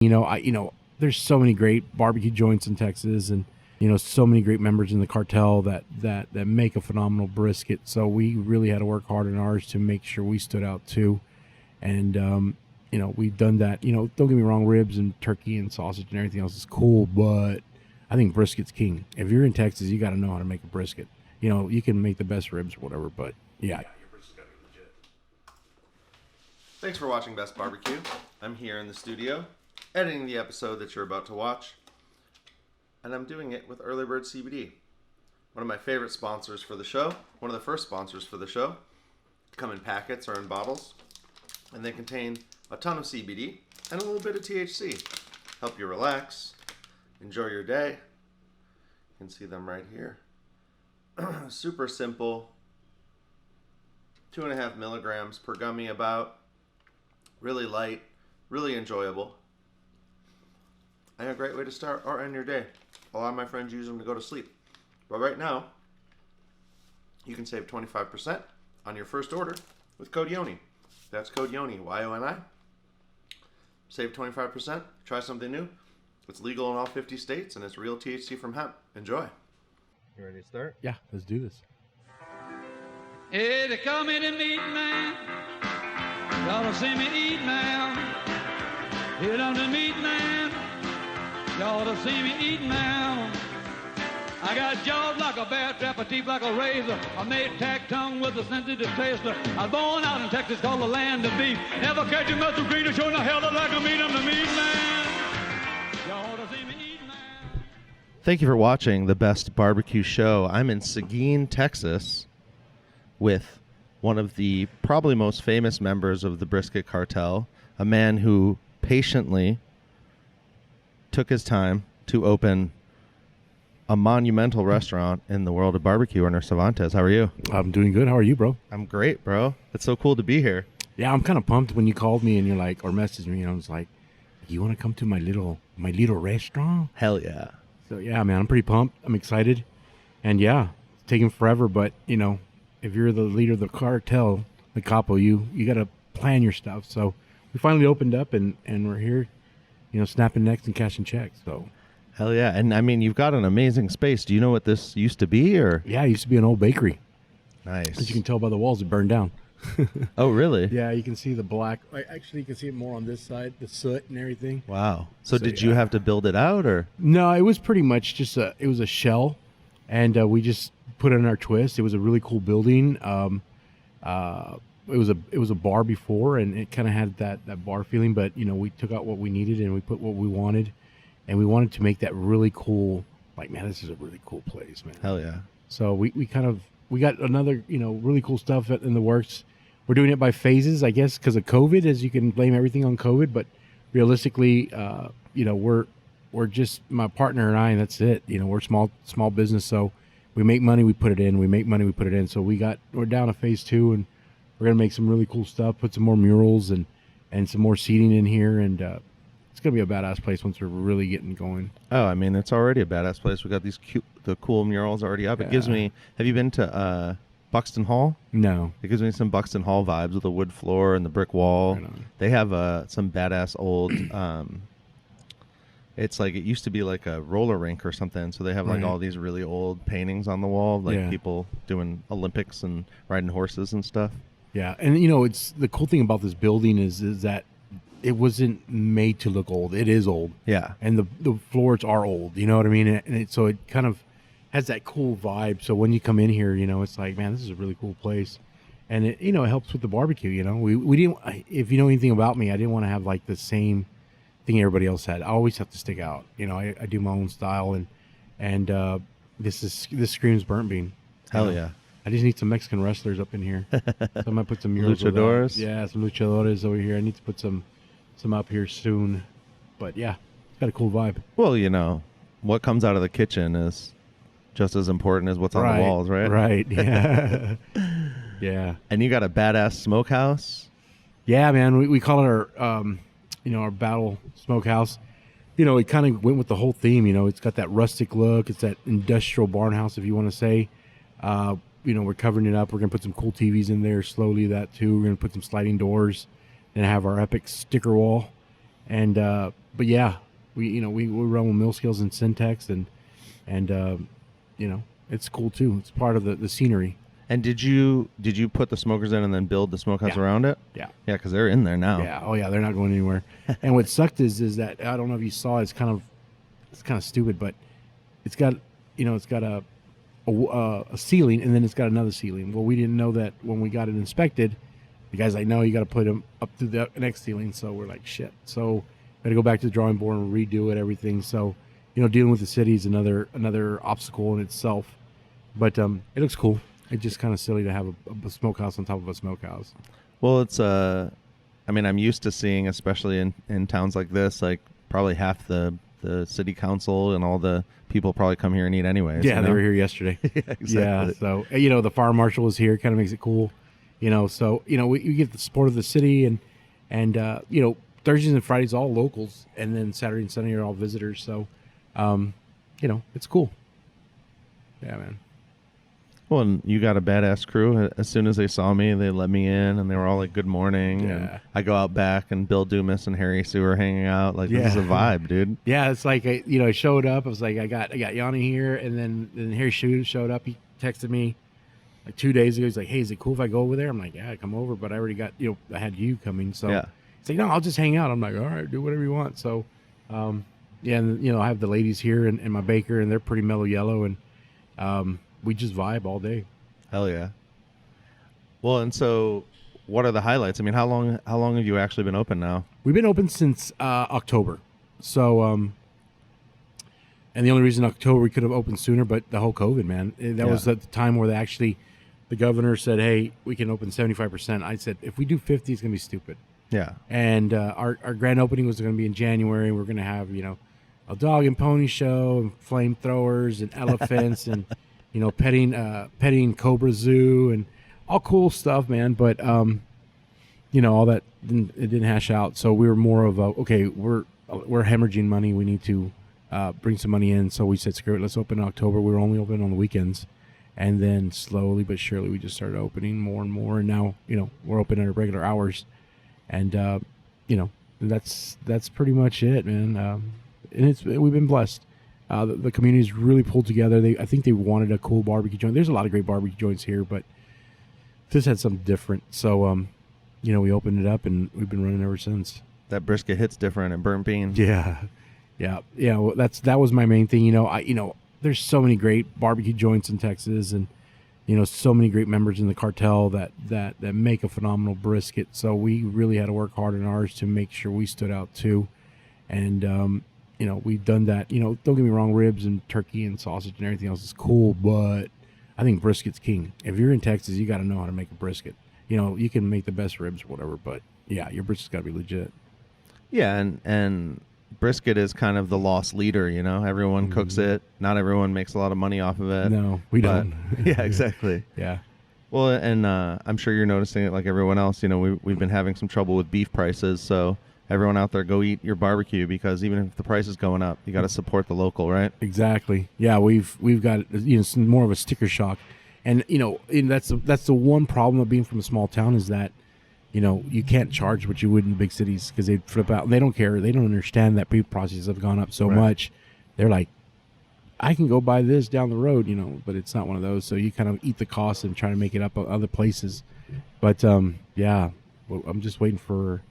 There's so many great barbecue joints in Texas, and so many great members in the cartel that make a phenomenal brisket. So we really had to work hard on ours to make sure we stood out too. And we've done that. Don't get me wrong, ribs and turkey and sausage and everything else is cool, but I think brisket's king. If you're in Texas, you got to know how to make a brisket. You can make the best ribs or whatever, but yeah. Thanks for watching Best Barbecue. I'm here in the studio, editing the episode that you're about to watch, and I'm doing it with Early Bird CBD, one of my favorite sponsors for the show, one of the first sponsors for the show. Come in packets or in bottles, and they contain a ton of CBD and a little bit of THC. Help you relax, enjoy your day. You can see them right here. Super simple, 2.5 milligrams per gummy about. Really light, really enjoyable, and a great way to start or end your day. A lot of my friends use them to go to sleep. But right now, you can save 25% on your first order with code YONI. That's code YONI, Y-O-N-I. Save 25%, try something new. It's legal in all 50 states, and it's real THC from hemp. Enjoy. You ready to start? Yeah, let's do this. Hey, they call me the meat man. Y'all don't see me eat now. Hit on the meat man. Y'all don't see me eat now. I got jaws like a bear trap, a teeth like a razor. I made tack tongue with a sensitive taster. I was born out in Texas, called the land of beef. Never catch a muscle green or showing the hell like a meat. I'm the meat man. Y'all don't see me eat now. Thank you for watching the Best Barbecue Show. I'm in Seguin, Texas, with one of the probably most famous members of the Brisket cartel, a man who patiently took his time to open a monumental restaurant in the world of barbecue. Ernest Servantes, how are you? I'm doing good. How are you, bro? I'm great, bro. It's so cool to be here. Yeah, I'm kind of pumped when you called me and you're like, or messaged me, and I was like, you want to come to my little restaurant? Hell yeah. So yeah, man, I'm pretty pumped. I'm excited. And yeah, it's taking forever, but if you're the leader of the cartel, the capo, you got to plan your stuff. So we finally opened up and we're here, snapping necks and cashing checks. So hell yeah. And I mean, you've got an amazing space. Do you know what this used to be, or? Yeah, it used to be an old bakery. Nice. As you can tell by the walls, it burned down. Oh, really? Yeah, you can see the black. Actually, you can see it more on this side, the soot and everything. Wow. So did you have to build it out, or? No, it was pretty much just it was a shell, and we just put in our twist. It was a really cool building. It was a bar before, and it kind of had that bar feeling, but we took out what we needed and we put what we wanted, and we wanted to make that really cool. Like, man, this is a really cool place, man. Hell yeah. So we got another really cool stuff in the works. We're doing it by phases, I guess, because of COVID, as you can blame everything on COVID, but realistically, we're just my partner and I, and that's it. We're small business, so we make money, we put it in. We make money, we put it in. So we're down to phase 2, and we're gonna make some really cool stuff. Put some more murals and some more seating in here, and it's gonna be a badass place once we're really getting going. Oh, I mean, it's already a badass place. We got the cool murals already up. It gives me. Have you been to Buxton Hall? No. It gives me some Buxton Hall vibes with the wood floor and the brick wall. Right on. They have some badass old. It's like it used to be like a roller rink or something. So they have like all these really old paintings on the wall, like people doing Olympics and riding horses and stuff. Yeah, and it's the cool thing about this building is that it wasn't made to look old. It is old. Yeah, and the floors are old. You know what I mean? And so it kind of has that cool vibe. So when you come in here, it's like, man, this is a really cool place, and it it helps with the barbecue. We didn't. If you know anything about me, I didn't want to have like the same thing everybody else had. I always have to stick out. I do my own style, and this screams burnt bean. Hell yeah. I just need some Mexican wrestlers up in here. So I might put some murals. Luchadores? Yeah, some luchadores over here. I need to put some up here soon. But yeah, it's got a cool vibe. Well, what comes out of the kitchen is just as important as what's on the walls, right? Right, yeah. Yeah. And you got a badass smokehouse? Yeah, man. We call it our battle smokehouse. It kind of went with the whole theme. It's got that rustic look. It's that industrial barn house, if you want to say. We're covering it up. We're going to put some cool TVs in there slowly, that too. We're going to put some sliding doors and have our epic sticker wall. And, yeah, we run with mill scales and Syntex, and it's cool too. It's part of the scenery. And did you put the smokers in and then build the smokehouse around it? Yeah. Yeah, because they're in there now. Yeah. Oh yeah, they're not going anywhere. And what sucked is that I don't know if you saw. It's kind of stupid, but it's got a ceiling, and then it's got another ceiling. Well, we didn't know that when we got it inspected. The guy's like, no, you got to put them up to the next ceiling. So we're like, shit. So we got to go back to the drawing board and redo it, everything. So dealing with the city is another obstacle in itself. But it looks cool. It's just kind of silly to have a smokehouse on top of a smokehouse. Well, it's I'm used to seeing, especially in towns like this, like probably half the city council and all the people probably come here and eat anyways. Yeah, they were here yesterday. Yeah, exactly. Yeah, so the fire marshal is here, kind of makes it cool. So we get the support of the city, and Thursdays and Fridays all locals, and then Saturday and Sunday are all visitors. So, it's cool. Yeah, man. Well, and you got a badass crew. As soon as they saw me, they let me in, and they were all like, "Good morning." Yeah. And I go out back, and Bill Dumas and Harry Sue are hanging out. Like, this is a vibe, dude. Yeah, it's like I showed up. I was like, I got Yanni here, and then Harry Sue showed up. He texted me like 2 days ago. He's like, "Hey, is it cool if I go over there?" I'm like, "Yeah, come over." But I already got I had you coming, so yeah. He's like, "No, I'll just hang out." I'm like, "All right, do whatever you want." So, and I have the ladies here and my baker, and they're pretty mellow yellow, and we just vibe all day. Hell yeah. Well, and so what are the highlights? I mean, how long have you actually been open now? We've been open since October. So, and the only reason October we could have opened sooner, but the whole COVID, man, that was at the time where the governor said, "Hey, we can open 75%." I said, if we do 50, it's going to be stupid. Yeah. And our grand opening was going to be in January. We're going to have, a dog and pony show and flamethrowers and elephants and, petting Cobra Zoo and all cool stuff, man. But, all that it didn't hash out. So we were more of we're hemorrhaging money. We need to bring some money in. So we said, screw it, let's open in October. We were only open on the weekends. And then slowly but surely we just started opening more and more. And now, we're open at regular hours. And, that's pretty much it, man. And we've been blessed. The community's really pulled together. I think they wanted a cool barbecue joint. There's a lot of great barbecue joints here, but this had something different. So, we opened it up and we've been running ever since. That brisket hits different and burnt beans. Yeah. Well, that was my main thing. There's so many great barbecue joints in Texas, and so many great members in the cartel that make a phenomenal brisket. So we really had to work hard on ours to make sure we stood out too. And we've done that. Don't get me wrong, ribs and turkey and sausage and everything else is cool, but I think brisket's king. If you're in Texas, you got to know how to make a brisket. You can make the best ribs or whatever, but yeah, your brisket's got to be legit. Yeah, and brisket is kind of the lost leader, everyone cooks it. Not everyone makes a lot of money off of it. No, we don't. Yeah, exactly. Yeah. Well, and I'm sure you're noticing it like everyone else. We've been having some trouble with beef prices, so everyone out there, go eat your barbecue, because even if the price is going up, you got to support the local, right? Exactly. Yeah, we've got some more of a sticker shock, and that's the one problem of being from a small town is that you can't charge what you would in big cities, because they flip out and they don't care. They don't understand that beef prices have gone up so much. They're like, I can go buy this down the road, but it's not one of those. So you kind of eat the cost and try to make it up other places. But yeah, well, I'm just waiting for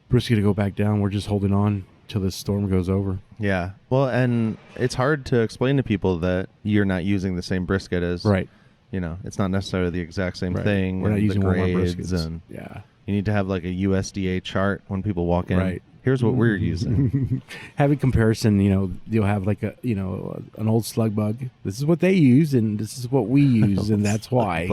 brisket to go back down. We're just holding on till this storm goes over. Yeah. Well, and it's hard to explain to people that you're not using the same brisket as right. It's not necessarily the exact same thing. We're not using Walmart briskets. And yeah. You need to have like a USDA chart when people walk in. Right. Here's what we're using. Have a comparison, you'll have like an old slug bug. This is what they use and this is what we use, and that's why.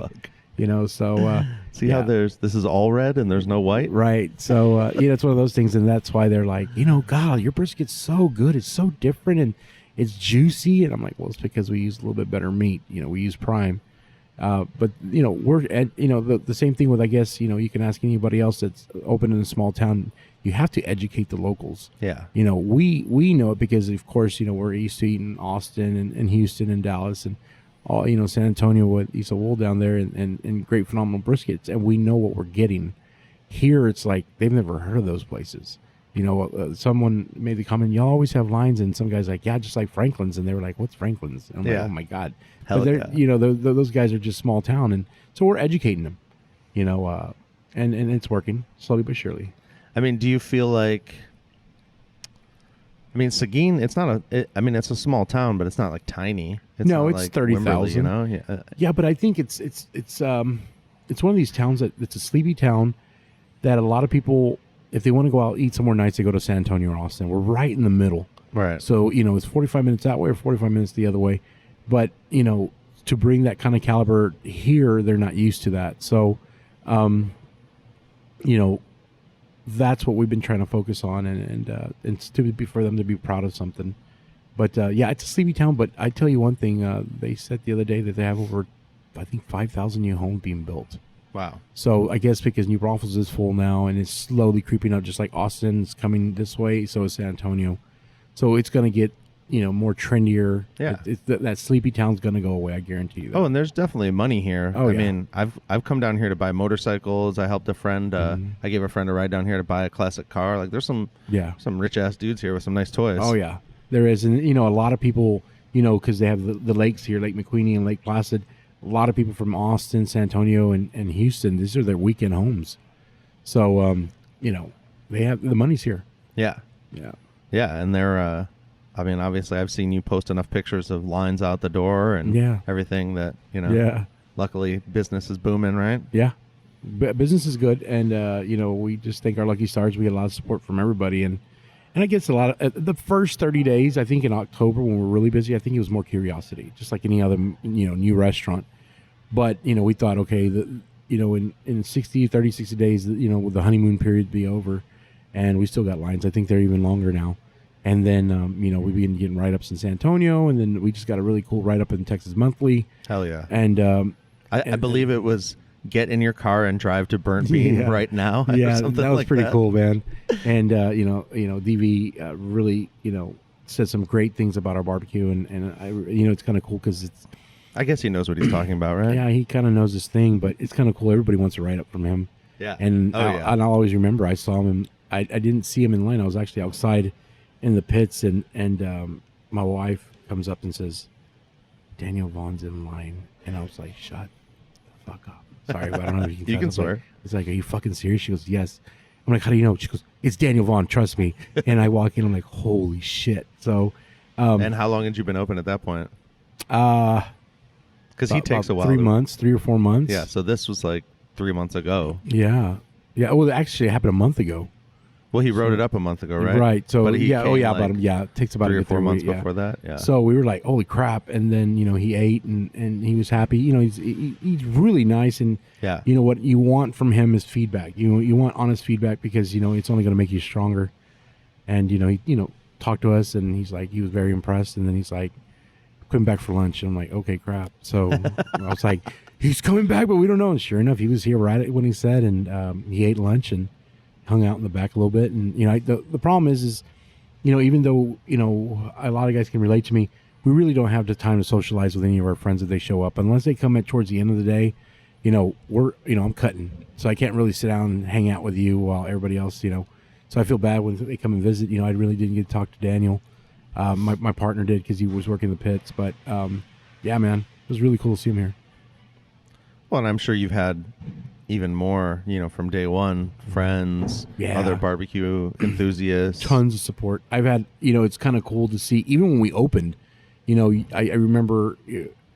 So see how this is all red and there's no white? Right. So it's one of those things, and that's why they're like, God, your brisket's so good. It's so different and it's juicy. And I'm like, well, it's because we use a little bit better meat. We use prime. But we're at, the same thing with, I guess, you can ask anybody else that's open in a small town. You have to educate the locals. Yeah. We know it because, of course, we're used to eating Austin and Houston and Dallas and all, San Antonio with Issa Wool down there and great phenomenal briskets, and we know what we're getting. Here it's like they've never heard of those places. Someone made the comment, y'all always have lines, and some guy's like, yeah, just like Franklin's, and they were like, what's Franklin's? And I'm like, oh my God. Hell but yeah. Those guys are just small town, and so we're educating them, and it's working slowly but surely. I mean, do you feel like, Seguin, it's not it's a small town, but it's not like tiny. It's no, not it's like 30,000. Wimberley, Yeah. Yeah, but I think it's one of these towns it's a sleepy town that a lot of people, if they want to go out eat somewhere nice, they go to San Antonio or Austin. We're right in the middle. Right. So, it's 45 minutes that way or 45 minutes the other way. But, to bring that kind of caliber here, they're not used to that. So, that's what we've been trying to focus on, and for them to be proud of something. But, it's a sleepy town. But I tell you one thing, they said the other day that they have over, I think, 5,000 new homes being built. Wow. So I guess because New Braunfels is full now, and it's slowly creeping up, just like Austin's coming this way, so is San Antonio. So it's going to get, more trendier. Yeah. That sleepy town's going to go away, I guarantee you that. Oh, and there's definitely money here. Oh, I mean, I've come down here to buy motorcycles. I helped a friend. I gave a friend a ride down here to buy a classic car. Like, there's some rich ass dudes here with some nice toys. Oh yeah, there is, and a lot of people, because they have the lakes here, Lake McQueeney and Lake Placid. A lot of people from Austin, San Antonio, and Houston. These are their weekend homes. So, they have the money's here. Yeah. Yeah. Yeah, and they're. Obviously, I've seen you post enough pictures of lines out the door and everything that Yeah. Luckily, business is booming, right? Yeah. Business is good, and we just thank our lucky stars. We get a lot of support from everybody, and I guess a lot of the first 30 days. I think in October when we're really busy, I think it was more curiosity, just like any other new restaurant. But we thought, okay, in 60 days, with the honeymoon period be over, and we still got lines. I think they're even longer now. And then we began getting write-ups in San Antonio, and then we just got a really cool write-up in Texas Monthly. Hell yeah! And I believe it was get in your car and drive to Burnt Bean right now. Yeah, or that was like pretty that. cool, man. And DV really said some great things about our barbecue, and I it's kind of cool because it's. I guess he knows what he's talking about, right? Yeah, he kind of knows his thing, but it's kind of cool. Everybody wants to write up from him. Yeah, and I'll always remember I saw him. I didn't see him in line. I was actually outside in the pits, and my wife comes up and says, "Daniel Vaughn's in line," and I was like, "Shut the fuck up." Sorry, but I don't know if you can. You can swear. Like, it's like, "Are you fucking serious?" She goes, "Yes." I'm like, "How do you know?" She goes, "It's Daniel Vaughn. Trust me." And I walk in. I'm like, "Holy shit!" So, and how long had you been open at that point? Because he takes a while. 3 or 4 months. Yeah. So this was like 3 months ago. Yeah. Well, actually, it happened a month ago. Well, he wrote it up a month ago, right? Right. So but he about it takes about 3 or 4 months before that. Yeah. So we were like, holy crap! And then he ate and he was happy. He's really nice, and what you want from him is feedback. You want honest feedback because it's only going to make you stronger. And he talked to us, and he's like, he was very impressed, and then he's like, coming back for lunch. And I'm like, okay, crap. So I was like, he's coming back, but we don't know. And sure enough, he was here right when he said, and he ate lunch and hung out in the back a little bit. And the problem is even though a lot of guys can relate to me, we really don't have the time to socialize with any of our friends if they show up unless they come at towards the end of the day. I'm cutting, so I can't really sit down and hang out with you while everybody else so I feel bad when they come and visit. I really didn't get to talk to Daniel. My partner did because he was working the pits, but yeah, man, it was really cool to see him here. Well, and I'm sure you've had even more, from day one, friends, other barbecue enthusiasts. Tons of support. I've had, it's kind of cool to see, even when we opened, I remember,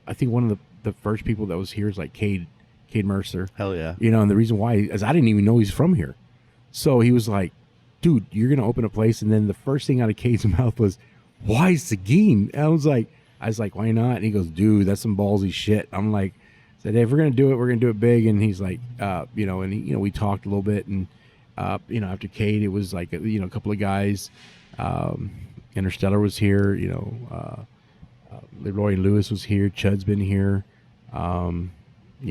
I think one of the first people that was here is like Cade Mercer. Hell yeah. And the reason why is I didn't even know he's from here. So he was like, dude, you're going to open a place. And then the first thing out of Cade's mouth was, why Seguin? And I was like, why not? And he goes, dude, that's some ballsy shit. I'm like, said, hey, if we're going to do it, we're going to do it big. And he's like, and he, we talked a little bit, and, after Cade, it was like, a couple of guys, Interstellar was here, Leroy and Lewis was here. Chud's been here. You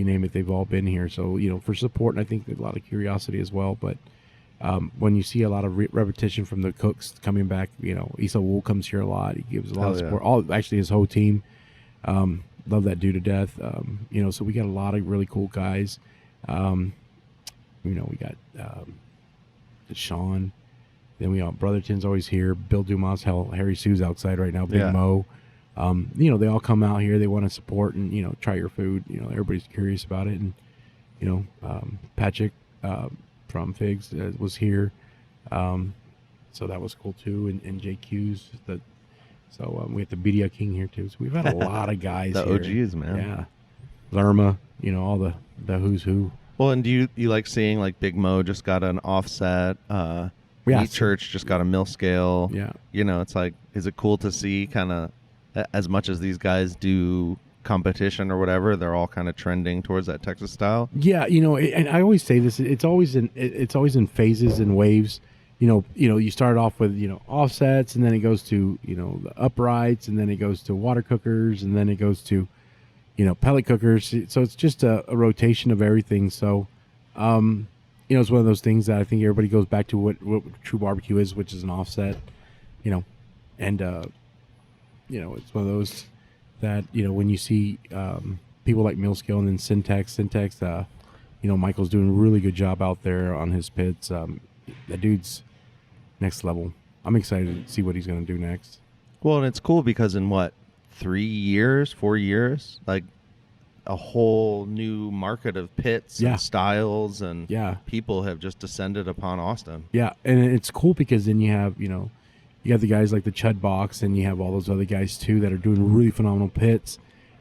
name it, they've all been here. So, for support, and I think a lot of curiosity as well. But when you see a lot of repetition from the cooks coming back, Issa Wool comes here a lot. He gives a lot of support. Actually, his whole team. Love that dude to death. So we got a lot of really cool guys. We got Sean, Then we got Brotherton's always here. Bill Dumas, Harry Sue's outside right now. Big Mo. They all come out here. They want to support and try your food. Everybody's curious about it. And Patrick from Figs was here, so that was cool too. And JQ's we have the Bedia King here too. So we've had a lot of guys. The here. OGs, man. Yeah, Lerma. All the who's who. Well, and do you like seeing like Big Mo just got an offset? Meat Church just got a mill scale. Yeah. It's like, is it cool to see kind of as much as these guys do competition or whatever, they're all kind of trending towards that Texas style? Yeah, and I always say this, it's always in phases and waves. You start off with, offsets, and then it goes to, the uprights, and then it goes to water cookers, and then it goes to, pellet cookers. So it's just a rotation of everything. So, it's one of those things that I think everybody goes back to what true barbecue is, which is an offset, and, it's one of those that, when you see people like Millscale and then Syntex, Michael's doing a really good job out there on his pits. That dude's next level. I'm excited to see what he's going to do next. Well, and it's cool because in 4 years, like a whole new market of pits and styles and people have just descended upon Austin. Yeah, and it's cool because then you have, you have the guys like the Chud Box, and you have all those other guys too that are doing really phenomenal pits.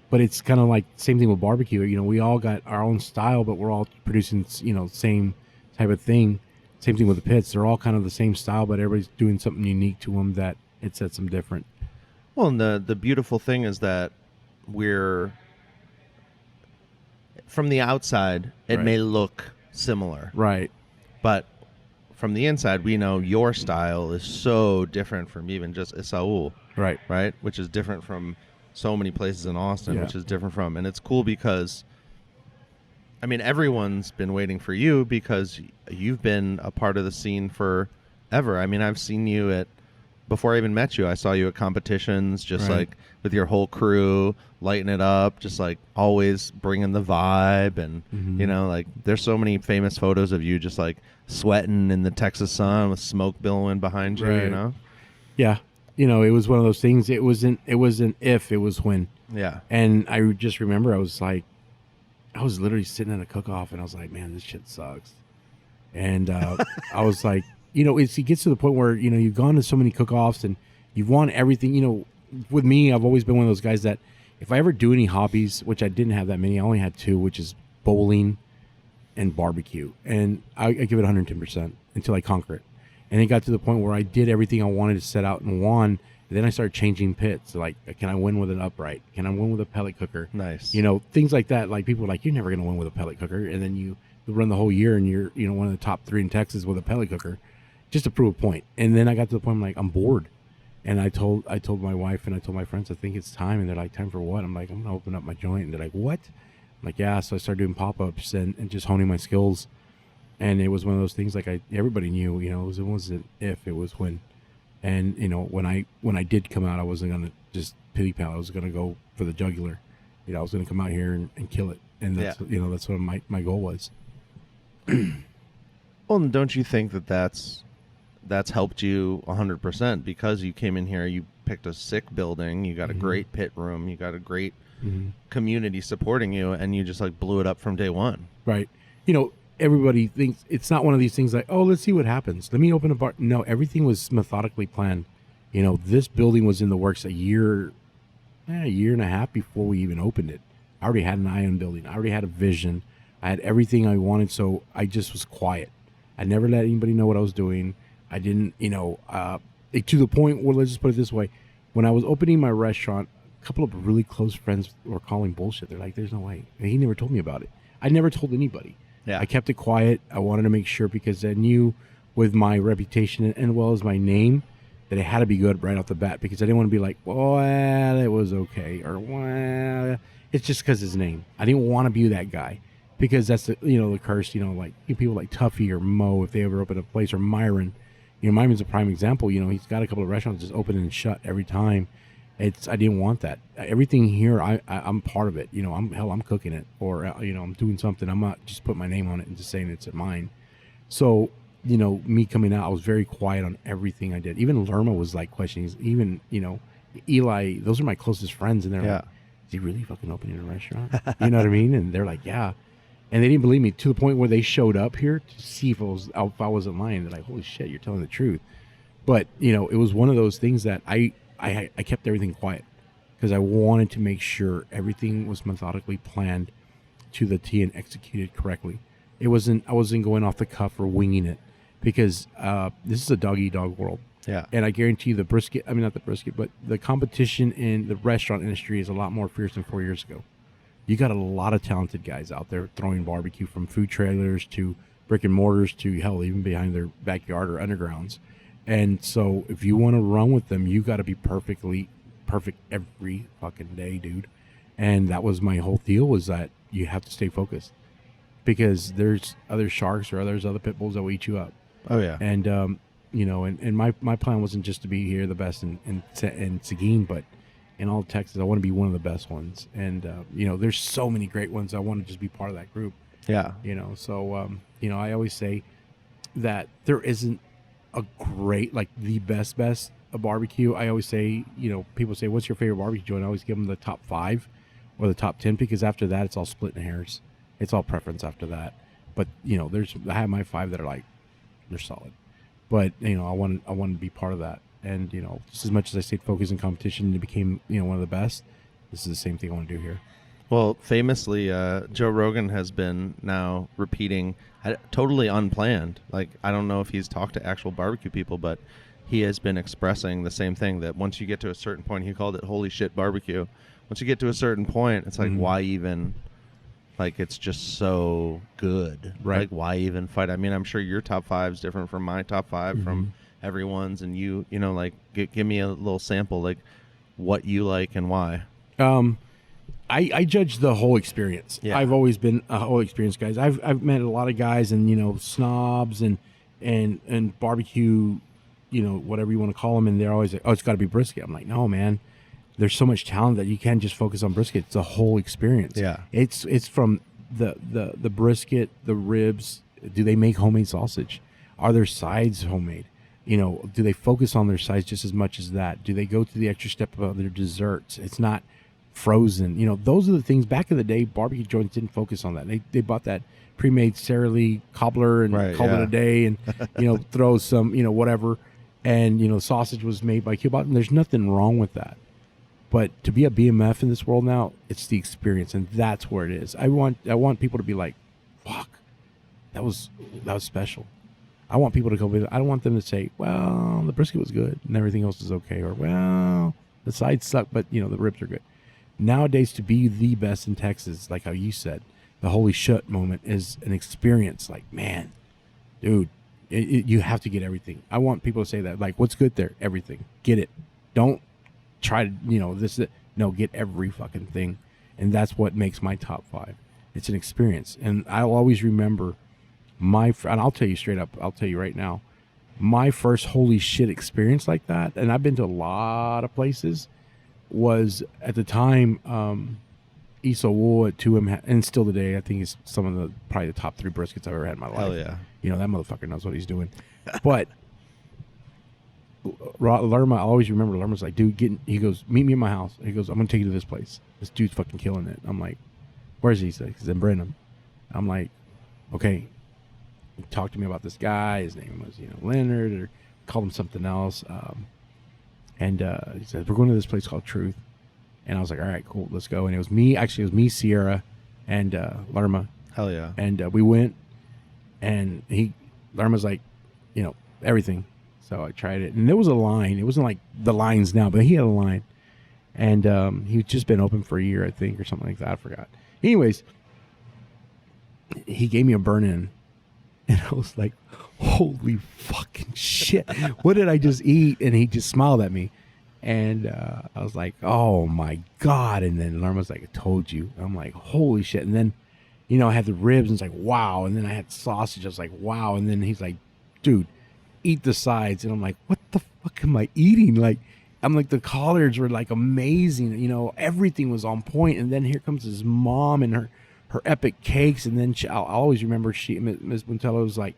But it's kind of like same thing with barbecue. We all got our own style, but we're all producing, same type of thing. Same thing with the pits. They're all kind of the same style, but everybody's doing something unique to them that it sets them different. Well, and the beautiful thing is that we're, from the outside, it may look similar. Right. But from the inside, we know your style is so different from even just Isaul. Right. Right? Which is different from so many places in Austin, which is different from. And it's cool because, everyone's been waiting for you because you've been a part of the scene forever. I've seen you before I even met you, I saw you at competitions, just like with your whole crew, lighting it up, just like always bringing the vibe. And, there's so many famous photos of you just like sweating in the Texas sun with smoke billowing behind you, Yeah. It was one of those things. It wasn't if, it was when. Yeah. And I just remember I was literally sitting at a cook-off and I was like, man, this shit sucks. And I was like, it gets to the point where, you've gone to so many cook-offs and you've won everything. With me, I've always been one of those guys that if I ever do any hobbies, which I didn't have that many, I only had 2, which is bowling and barbecue. And I give it 110% until I conquer it. And it got to the point where I did everything I wanted to set out and won. And then I started changing pits. Like, can I win with an upright? Can I win with a pellet cooker? Nice. Things like that. Like, people are like, you're never going to win with a pellet cooker. And then you run the whole year and you're, one of the top 3 in Texas with a pellet cooker, just to prove a point. And then I got to the point, I'm like, I'm bored. And I told my wife and I told my friends, I think it's time. And they're like, time for what? I'm like, I'm going to open up my joint. And they're like, what? I'm like, yeah. So I started doing pop-ups and just honing my skills. And it was one of those things, like everybody knew, it wasn't if, it was when. And, when I did come out, I wasn't going to just pity pat. I was going to go for the jugular. I was going to come out here and kill it. And that's, that's what my goal was. Well, and don't you think that's helped you 100% because you came in here, you picked a sick building, you got a great pit room, you got a great community supporting you, and you just like blew it up from day one. Right. Everybody thinks it's not one of these things like, oh, let's see what happens. Let me open a bar. No, everything was methodically planned. This building was in the works a year and a half before we even opened it. I already had an eye on building. I already had a vision. I had everything I wanted, so I just was quiet. I never let anybody know what I was doing. I didn't, to the point where, let's just put it this way. When I was opening my restaurant, a couple of really close friends were calling bullshit. They're like, there's no way. And he never told me about it. I never told anybody. Yeah. I kept it quiet. I wanted to make sure because I knew with my reputation and as well as my name that it had to be good right off the bat because I didn't want to be like, well, it was okay. Or, well, it's just because his name. I didn't want to be that guy because that's the curse, like people like Tuffy or Mo, if they ever open a place, or Myron. Myron's a prime example. He's got a couple of restaurants just open and shut every time. I didn't want that. Everything here, I'm part of it. I'm cooking it, or I'm doing something. I'm not just putting my name on it and just saying it's mine. So me coming out, I was very quiet on everything I did. Even Lerma was like questioning. Even Eli, those are my closest friends, and they're like, "Is he really fucking opening a restaurant?" You know what I mean? And they're like, "Yeah," and they didn't believe me to the point where they showed up here to see if I wasn't lying. They're like, "Holy shit, you're telling the truth." But it was one of those things that I kept everything quiet because I wanted to make sure everything was methodically planned to the T and executed correctly. I wasn't going off the cuff or winging it, because this is a dog-eat-dog world. Yeah. And I guarantee you the brisket, I mean, not the brisket, but the competition in the restaurant industry is a lot more fierce than 4 years ago. You got a lot of talented guys out there throwing barbecue, from food trailers to brick and mortars to, hell, even behind their backyard or undergrounds. And so if you want to run with them, you got to be perfect every fucking day, dude. And that was my whole deal, was that you have to stay focused, because there's other sharks or there's other pit bulls that will eat you up. Oh yeah. And and my plan wasn't just to be here the best in Seguin, but in all of Texas. I want to be one of the best ones. And there's so many great ones. I want to just be part of that group. Yeah. So I always say that there isn't a great, like, the best of barbecue. I always say, people say, "What's your favorite barbecue joint?" I always give them the top 5 or the top 10, because after that it's all splitting hairs. It's all preference after that. But I have my 5 that are like, they're solid. But I want to be part of that. And just as much as I stayed focused in competition and became one of the best, this is the same thing I want to do here. Well, famously, Joe Rogan has been now repeating, totally unplanned. Like, I don't know if he's talked to actual barbecue people, but he has been expressing the same thing, that once you get to a certain point, he called it holy shit barbecue. Once you get to a certain point, it's like, why even, like, it's just so good. Right. Like, why even fight? I mean, I'm sure your top 5 is different from my top 5, from everyone's, and like, give me a little sample, like, what you like and why. I judge the whole experience. Yeah. I've always been a whole experience guys. I've met a lot of guys and snobs and barbecue, whatever you want to call them, and they're always like, "Oh, it's got to be brisket." I'm like, "No, man. There's so much talent that you can't just focus on brisket. It's a whole experience." Yeah. It's from the brisket, the ribs. Do they make homemade sausage? Are their sides homemade? Do they focus on their sides just as much as that? Do they go to the extra step of their desserts? It's not frozen. Those are the things. Back in the day, barbecue joints didn't focus on that. They bought that pre-made Sara Lee cobbler and called it a day, and throw some whatever, and sausage was made by Cubot, and there's nothing wrong with that. But to be a BMF in this world now, it's the experience, and that's where it is. I want people to be like, "Fuck, that was special." I want people to go with it. I don't want them to say, "Well, the brisket was good and everything else is okay," or, "Well, the sides suck, but the ribs are good." Nowadays, to be the best in Texas, like how you said, the holy shit moment is an experience. Like, man, dude, you have to get everything. I want people to say that, like, "What's good there?" Everything. Get it. Don't try to, no, get every fucking thing. And that's what makes my top 5. It's an experience. And I'll always remember and I'll tell you straight up, I'll tell you right now, my first holy shit experience like that, and I've been to a lot of places, was at the time, Issa Wool at 2M, and still today, I think he's probably the top 3 briskets I've ever had in my life. Hell yeah. That motherfucker knows what he's doing. But Lerma, I always remember Lerma's like, "Dude, he goes, meet me in my house." He goes, "I'm going to take you to this place. This dude's fucking killing it." I'm like, "Where's he?" He's like, "He's in Brenham." I'm like, "Okay." He talked to me about this guy. His name was, Leonard, or called him something else. And he said, "We're going to this place called Truth." And I was like, "All right, cool, let's go." And it was me, Sierra, and Lerma. Hell yeah. And we went, and Lerma's like, everything. So I tried it, and there was a line. It wasn't like the lines now, but he had a line. And he'd just been open for a year, I think, or something like that. I forgot. Anyways, he gave me a burn-in, and I was like, "Holy fucking shit. What did I just eat?" And he just smiled at me. And I was like, "Oh, my God." And then Lerma's like, "I told you." And I'm like, "Holy shit." And then, I had the ribs, and it's like, "Wow." And then I had sausage. I was like, "Wow." And then he's like, "Dude, eat the sides." And I'm like, "What the fuck am I eating?" Like, I'm like, the collards were like amazing. Everything was on point. And then here comes his mom and her epic cakes. And then I'll always remember Ms. Montello was like,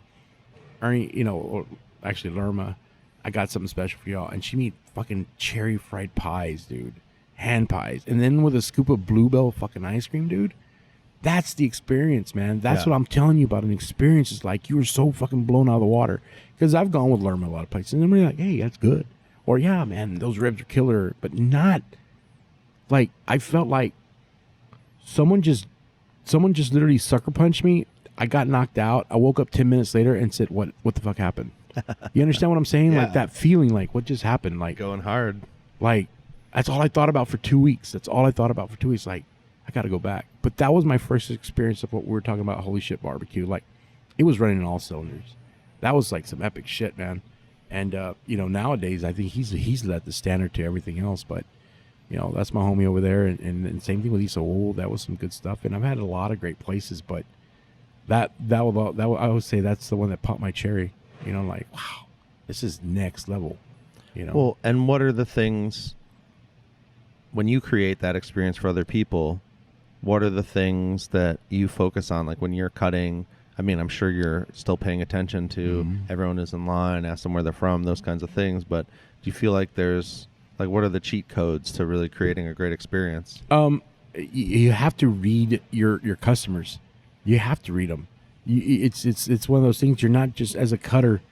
Ernie, or actually Lerma, I got something special for y'all. And she made fucking cherry fried pies, dude. Hand pies. And then with a scoop of Bluebell fucking ice cream, dude. That's the experience, man. That's what I'm telling you about. An experience is like you were so fucking blown out of the water. Because I've gone with Lerma a lot of places. And they're like, hey, that's good. Or, yeah, man, those ribs are killer. But not, like, I felt like someone just literally sucker punched me. I got knocked out. I woke up 10 minutes later and said, what the fuck happened? You understand what I'm saying? Like that feeling, like what just happened? Like going hard. Like that's all I thought about for 2 weeks. Like I got to go back. But that was my first experience of what we were talking about. Holy shit, barbecue. Like it was running on all cylinders. That was like some epic shit, man. And nowadays I think he's led the standard to everything else. But that's my homie over there. And same thing with Issa. Oh, that was some good stuff. And I've had a lot of great places, but that I would say that's the one that popped my cherry. Like, wow, this is next level. Well, and what are the things when you create that experience for other people? What are the things that you focus on? Like when you're cutting, I mean, I'm sure you're still paying attention to everyone is in line, ask them where they're from, those kinds of things. But do you feel like there's like, what are the cheat codes to really creating a great experience? You have to read your customers. You have to read them. It's one of those things. You're not just as a cutter.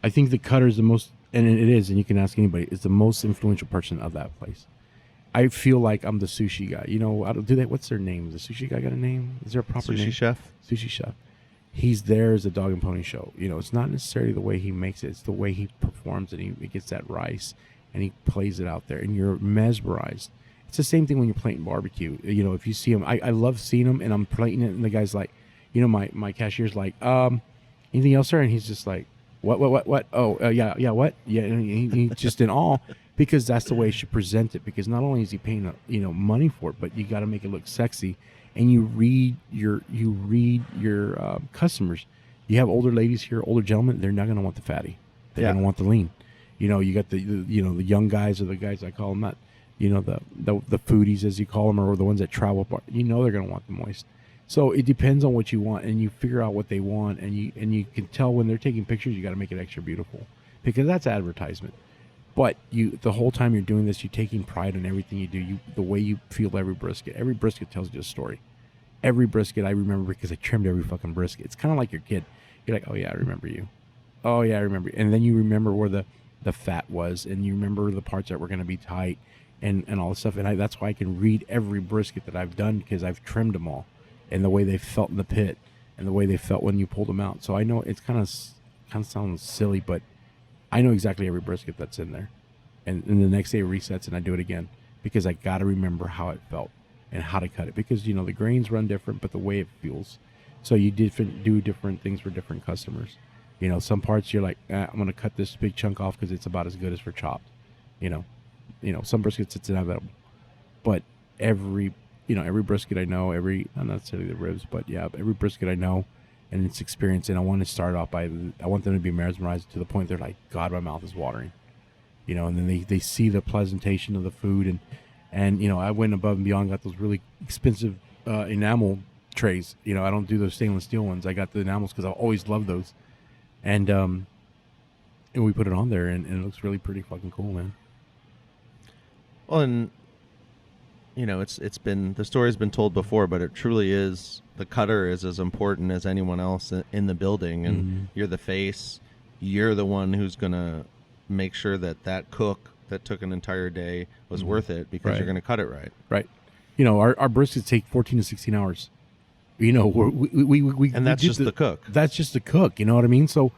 I think the cutter is the most, and it is, and you can ask anybody. It's the most influential person of that place. I feel like I'm the sushi guy. I don't do that. What's their name? The sushi guy got a name? Is there a proper name? Sushi chef. Sushi chef. He's there as a dog and pony show. It's not necessarily the way he makes it. It's the way he performs it. He gets that rice and he plays it out there, and you're mesmerized. It's the same thing when you're plating barbecue. If you see him, I love seeing him, and I'm plating it, and the guy's like, my cashier's like, anything else, sir? And he's just like, what? Oh, yeah, what? Yeah, and he's just in awe because that's the way you should present it. Because not only is he paying, money for it, but you got to make it look sexy, and you read your customers. You have older ladies here, older gentlemen. They're not going to want the fatty. They're going to want the lean. You got the the young guys, or the guys I call them, not the foodies as you call them, or the ones that travel. They're going to want the moist. So it depends on what you want, and you figure out what they want, and you can tell when they're taking pictures. You got to make it extra beautiful because that's advertisement. But the whole time you're doing this, you're taking pride in everything you do. The way you feel every brisket. Every brisket tells you a story. Every brisket I remember because I trimmed every fucking brisket. It's kind of like your kid. You're like, oh yeah, I remember you. Oh yeah, I remember you. And then you remember where the fat was, and you remember the parts that were going to be tight, and all this stuff. And that's why I can read every brisket that I've done because I've trimmed them all. And the way they felt in the pit, and the way they felt when you pulled them out. So I know it's kind of sounds silly, but I know exactly every brisket that's in there. And the next day it resets, and I do it again because I got to remember how it felt and how to cut it. Because the grains run different, but the way it feels. So you do different things for different customers. Some parts you're like, I'm going to cut this big chunk off because it's about as good as for chopped. Some briskets it's inevitable, but every brisket I know, not necessarily the ribs, but yeah, every brisket I know and its experience. And I want to start off I want them to be mesmerized to the point they're like, God, my mouth is watering, and then they see the presentation of the food. And I went above and beyond, got those really expensive enamel trays. I don't do those stainless steel ones. I got the enamels because I always loved those. And we put it on there, and it looks really pretty fucking cool, man. Well, and it's been, the story's been told before, but it truly is, the cutter is as important as anyone else in the building, and you're the face. You're the one who's gonna make sure that cook that took an entire day was worth it because you're gonna cut it right. Right. Our briskets take 14 to 16 hours. We and that's just the cook. That's just the cook. You know what I mean? So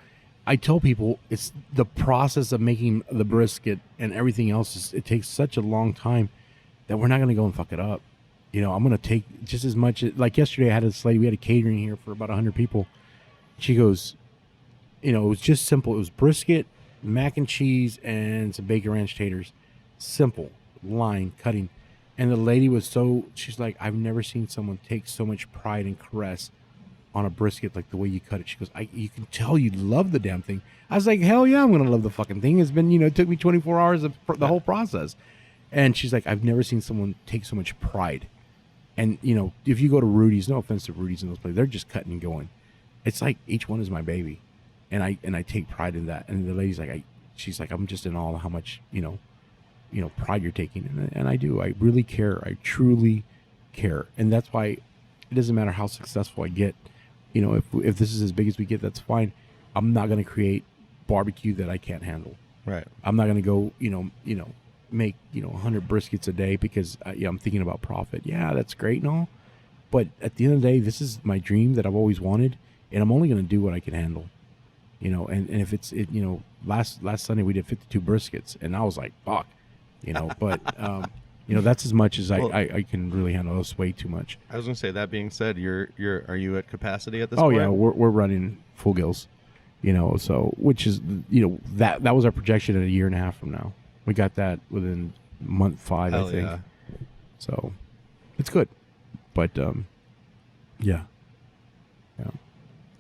I tell people it's the process of making the brisket and everything else. It takes such a long time that we're not going to go and fuck it up. I'm going to take just as much. Like yesterday, I had this lady, we had a catering here for about 100 people. She goes, it was just simple. It was brisket, mac and cheese, and some bacon ranch taters. Simple line cutting. And the lady was she's like, I've never seen someone take so much pride and caress on a brisket like the way you cut it. She goes, you can tell you love the damn thing. I was like, hell yeah, I'm going to love the fucking thing. It's been, it took me 24 hours of the whole process. And she's like, I've never seen someone take so much pride. And, if you go to Rudy's, no offense to Rudy's in those places, they're just cutting and going. It's like each one is my baby. and I take pride in that. And the lady's like, she's like, I'm just in awe of how much pride you're taking, and I do. I really care. I truly care, and that's why it doesn't matter how successful I get. If this is as big as we get, that's fine. I'm not going to create barbecue that I can't handle. Right. I'm not going to go, make 100 briskets a day because I'm thinking about profit. Yeah, that's great and all, but at the end of the day, this is my dream that I've always wanted, and I'm only going to do what I can handle. And if it's last Sunday we did 52 briskets, and I was like, fuck, but that's as much as I can really handle. That's way too much. I was gonna say, that being said, are you at capacity at this point? point? Yeah, we're running full gills, so which is that was our projection in a year and a half from now. We got that within month 5, I think. Yeah. So it's good, but yeah.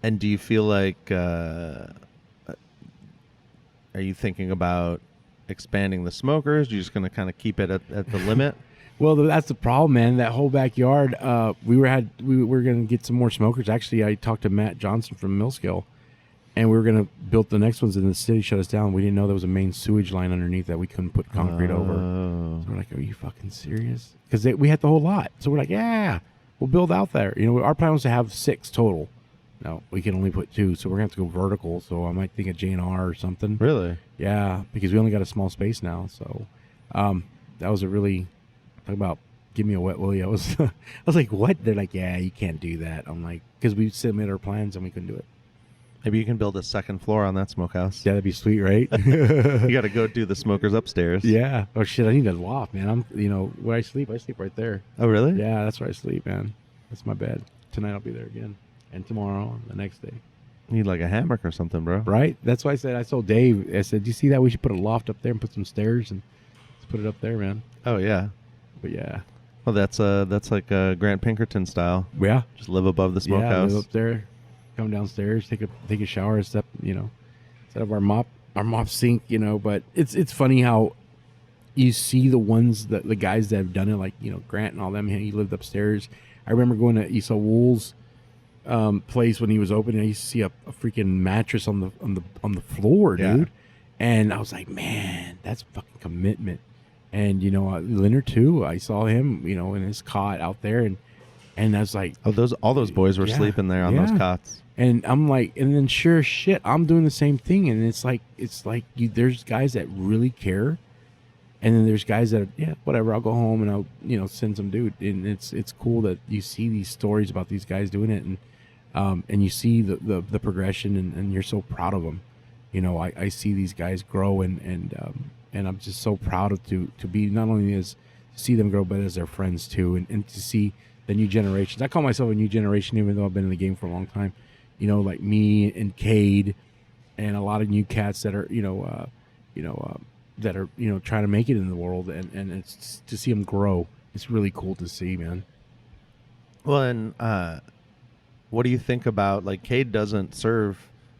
And do you feel like are you thinking about expanding the smokers? You're just going to kind of keep it at the limit? Well, that's the problem, man. That whole backyard, we were going to get some more smokers. Actually, I talked to Matt Johnson from Millscale, and we were going to build the next ones, and the city shut us down. We didn't know there was a main sewage line underneath that we couldn't put concrete over. So we're like, are you fucking serious? Because we had the whole lot. So we're like, yeah, we'll build out there. Our plan was to have 6 total. No, we can only put 2, so we're going to have to go vertical. So I might think of J&R or something. Really? Yeah, because we only got a small space now. So that was a really, talk about give me a wet willy. I was like, what? They're like, yeah, you can't do that. I'm like, because we submitted our plans and we couldn't do it. Maybe you can build a second floor on that smokehouse. Yeah, that'd be sweet, right? You got to go do the smokers upstairs. Yeah. Oh shit, I need a loft, man. Where I sleep right there. Oh really? Yeah, that's where I sleep, man. That's my bed. Tonight I'll be there again. And tomorrow and the next day. You need like a hammock or something, bro. Right? That's why I told Dave, I said, do you see that? We should put a loft up there and put some stairs and let's put it up there, man. Oh, yeah. But yeah. Well, that's like Grant Pinkerton style. Yeah. Just live above the smokehouse. Yeah, live up there, come downstairs, take a shower, step, set up our mop sink, but it's funny how you see the ones that the guys that have done it, like, Grant and all them, he lived upstairs. I remember going to Esau Wool's place when he was open, and I used to see a freaking mattress on the floor, dude. Yeah. And I was like, man, that's fucking commitment. And Leonard too, I saw him, in his cot out there, and I was like, all those boys were sleeping there on those cots. And I'm like, and then sure shit, I'm doing the same thing, and it's like there's guys that really care, and then there's guys that are, whatever, I'll go home and I'll send some dude, and it's cool that you see these stories about these guys doing it, and you see the progression, and you're so proud of them. I see these guys grow, and I'm just so proud to be not only as to see them grow, but as their friends too, and to see the new generations. I call myself a new generation, even though I've been in the game for a long time. Like me and Cade, and a lot of new cats that are that are trying to make it in the world, and it's to see them grow. It's really cool to see, man. Well, and what do you think about, like, Cade doesn't serve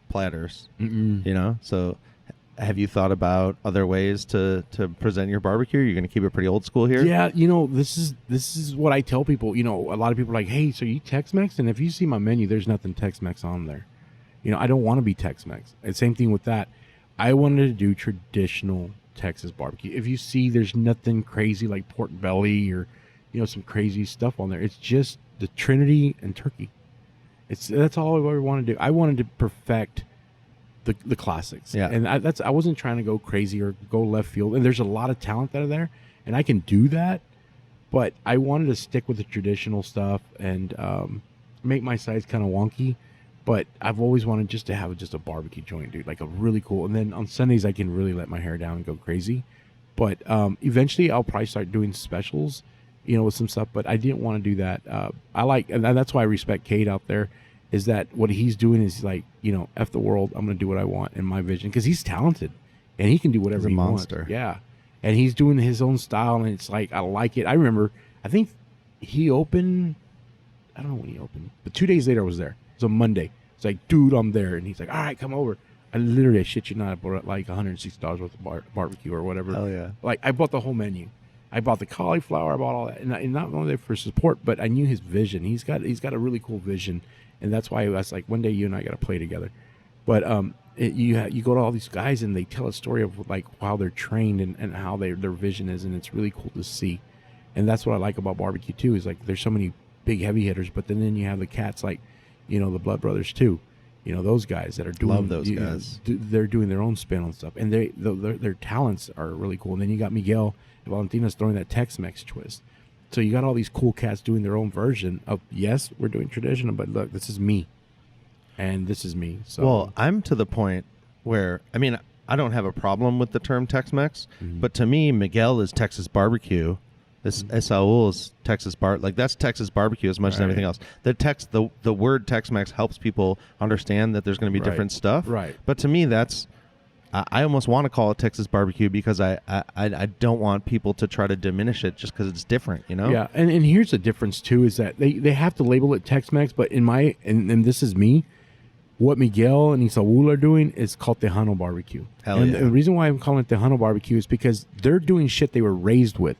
platters, so have you thought about other ways to present your barbecue? You're going to keep it pretty old school here? Yeah, this is what I tell people. A lot of people are like, hey, so you Tex-Mex? And if you see my menu, there's nothing Tex-Mex on there. I don't want to be Tex-Mex. And same thing with that. I wanted to do traditional Texas barbecue. If you see, there's nothing crazy like pork belly or some crazy stuff on there. It's just the Trinity and turkey. That's all I wanted to do. I wanted to perfect the classics. Yeah. And I wasn't trying to go crazy or go left field. And there's a lot of talent that are there, and I can do that. But I wanted to stick with the traditional stuff and make my sides kind of wonky. But I've always wanted just to have just a barbecue joint, dude, like a really cool. And then on Sundays, I can really let my hair down and go crazy. But eventually, I'll probably start doing specials, with some stuff. But I didn't want to do that. And that's why I respect Cade out there, is that what he's doing is like, F the world. I'm going to do what I want in my vision, because he's talented and he can do whatever he wants. Yeah. And he's doing his own style, and it's like, I like it. I remember, I think he opened, I don't know when he opened, but 2 days later I was there. It was a Monday. It's like, dude, I'm there. And he's like, all right, come over. I shit you not, I bought like $160 worth of barbecue or whatever. Oh yeah. Like, I bought the whole menu. I bought the cauliflower. I bought all that, and not only for support, but I knew his vision. He's got a really cool vision, and that's why I was like, one day you and I got to play together. But you go to all these guys and they tell a story of like how they're trained and how their vision is, and it's really cool to see. And that's what I like about barbecue too, is like there's so many big heavy hitters, but then you have the cats like, the Blood Brothers too. Those guys that are doing, love those guys. They're doing their own spin on stuff, and their talents are really cool. And then you got Miguel and Valentina's throwing that Tex-Mex twist. So you got all these cool cats doing their own version of, yes, we're doing traditional, but look, this is me. And this is me. So, well, I'm to the point where, I mean, I don't have a problem with the term Tex-Mex, but to me, Miguel is Texas barbecue. This Saul is Texas like that's Texas barbecue as much as everything else. The word Tex-Mex helps people understand that there's going to be different stuff. Right. But to me, I almost want to call it Texas barbecue because I don't want people to try to diminish it just because it's different, Yeah, and here's the difference too, is that they have to label it Tex-Mex, but and this is me. What Miguel and Isaul are doing is called Tejano barbecue. And the reason why I'm calling it Tejano barbecue is because they're doing shit they were raised with.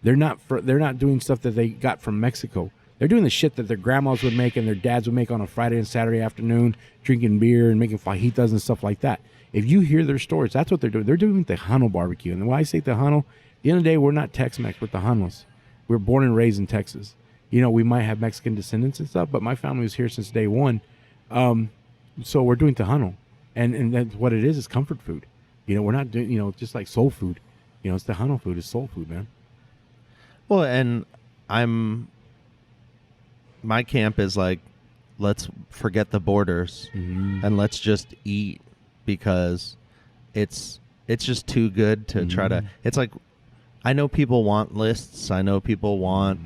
They're not doing stuff that they got from Mexico. They're doing the shit that their grandmas would make and their dads would make on a Friday and Saturday afternoon, drinking beer and making fajitas and stuff like that. If you hear their stories, that's what they're doing. They're doing Tejano barbecue. And when I say Tejano, at the end of the day, we're not Tex-Mex, we're Tejanos. We're born and raised in Texas. We might have Mexican descendants and stuff, but my family was here since day one. So we're doing Tejano, and that's what it is comfort food. We're not doing, just like soul food. It's Tejano food, it's soul food, man. Well, and my camp is like, let's forget the borders and let's just eat, because it's just too good to try to. It's like, I know people want lists, I know people want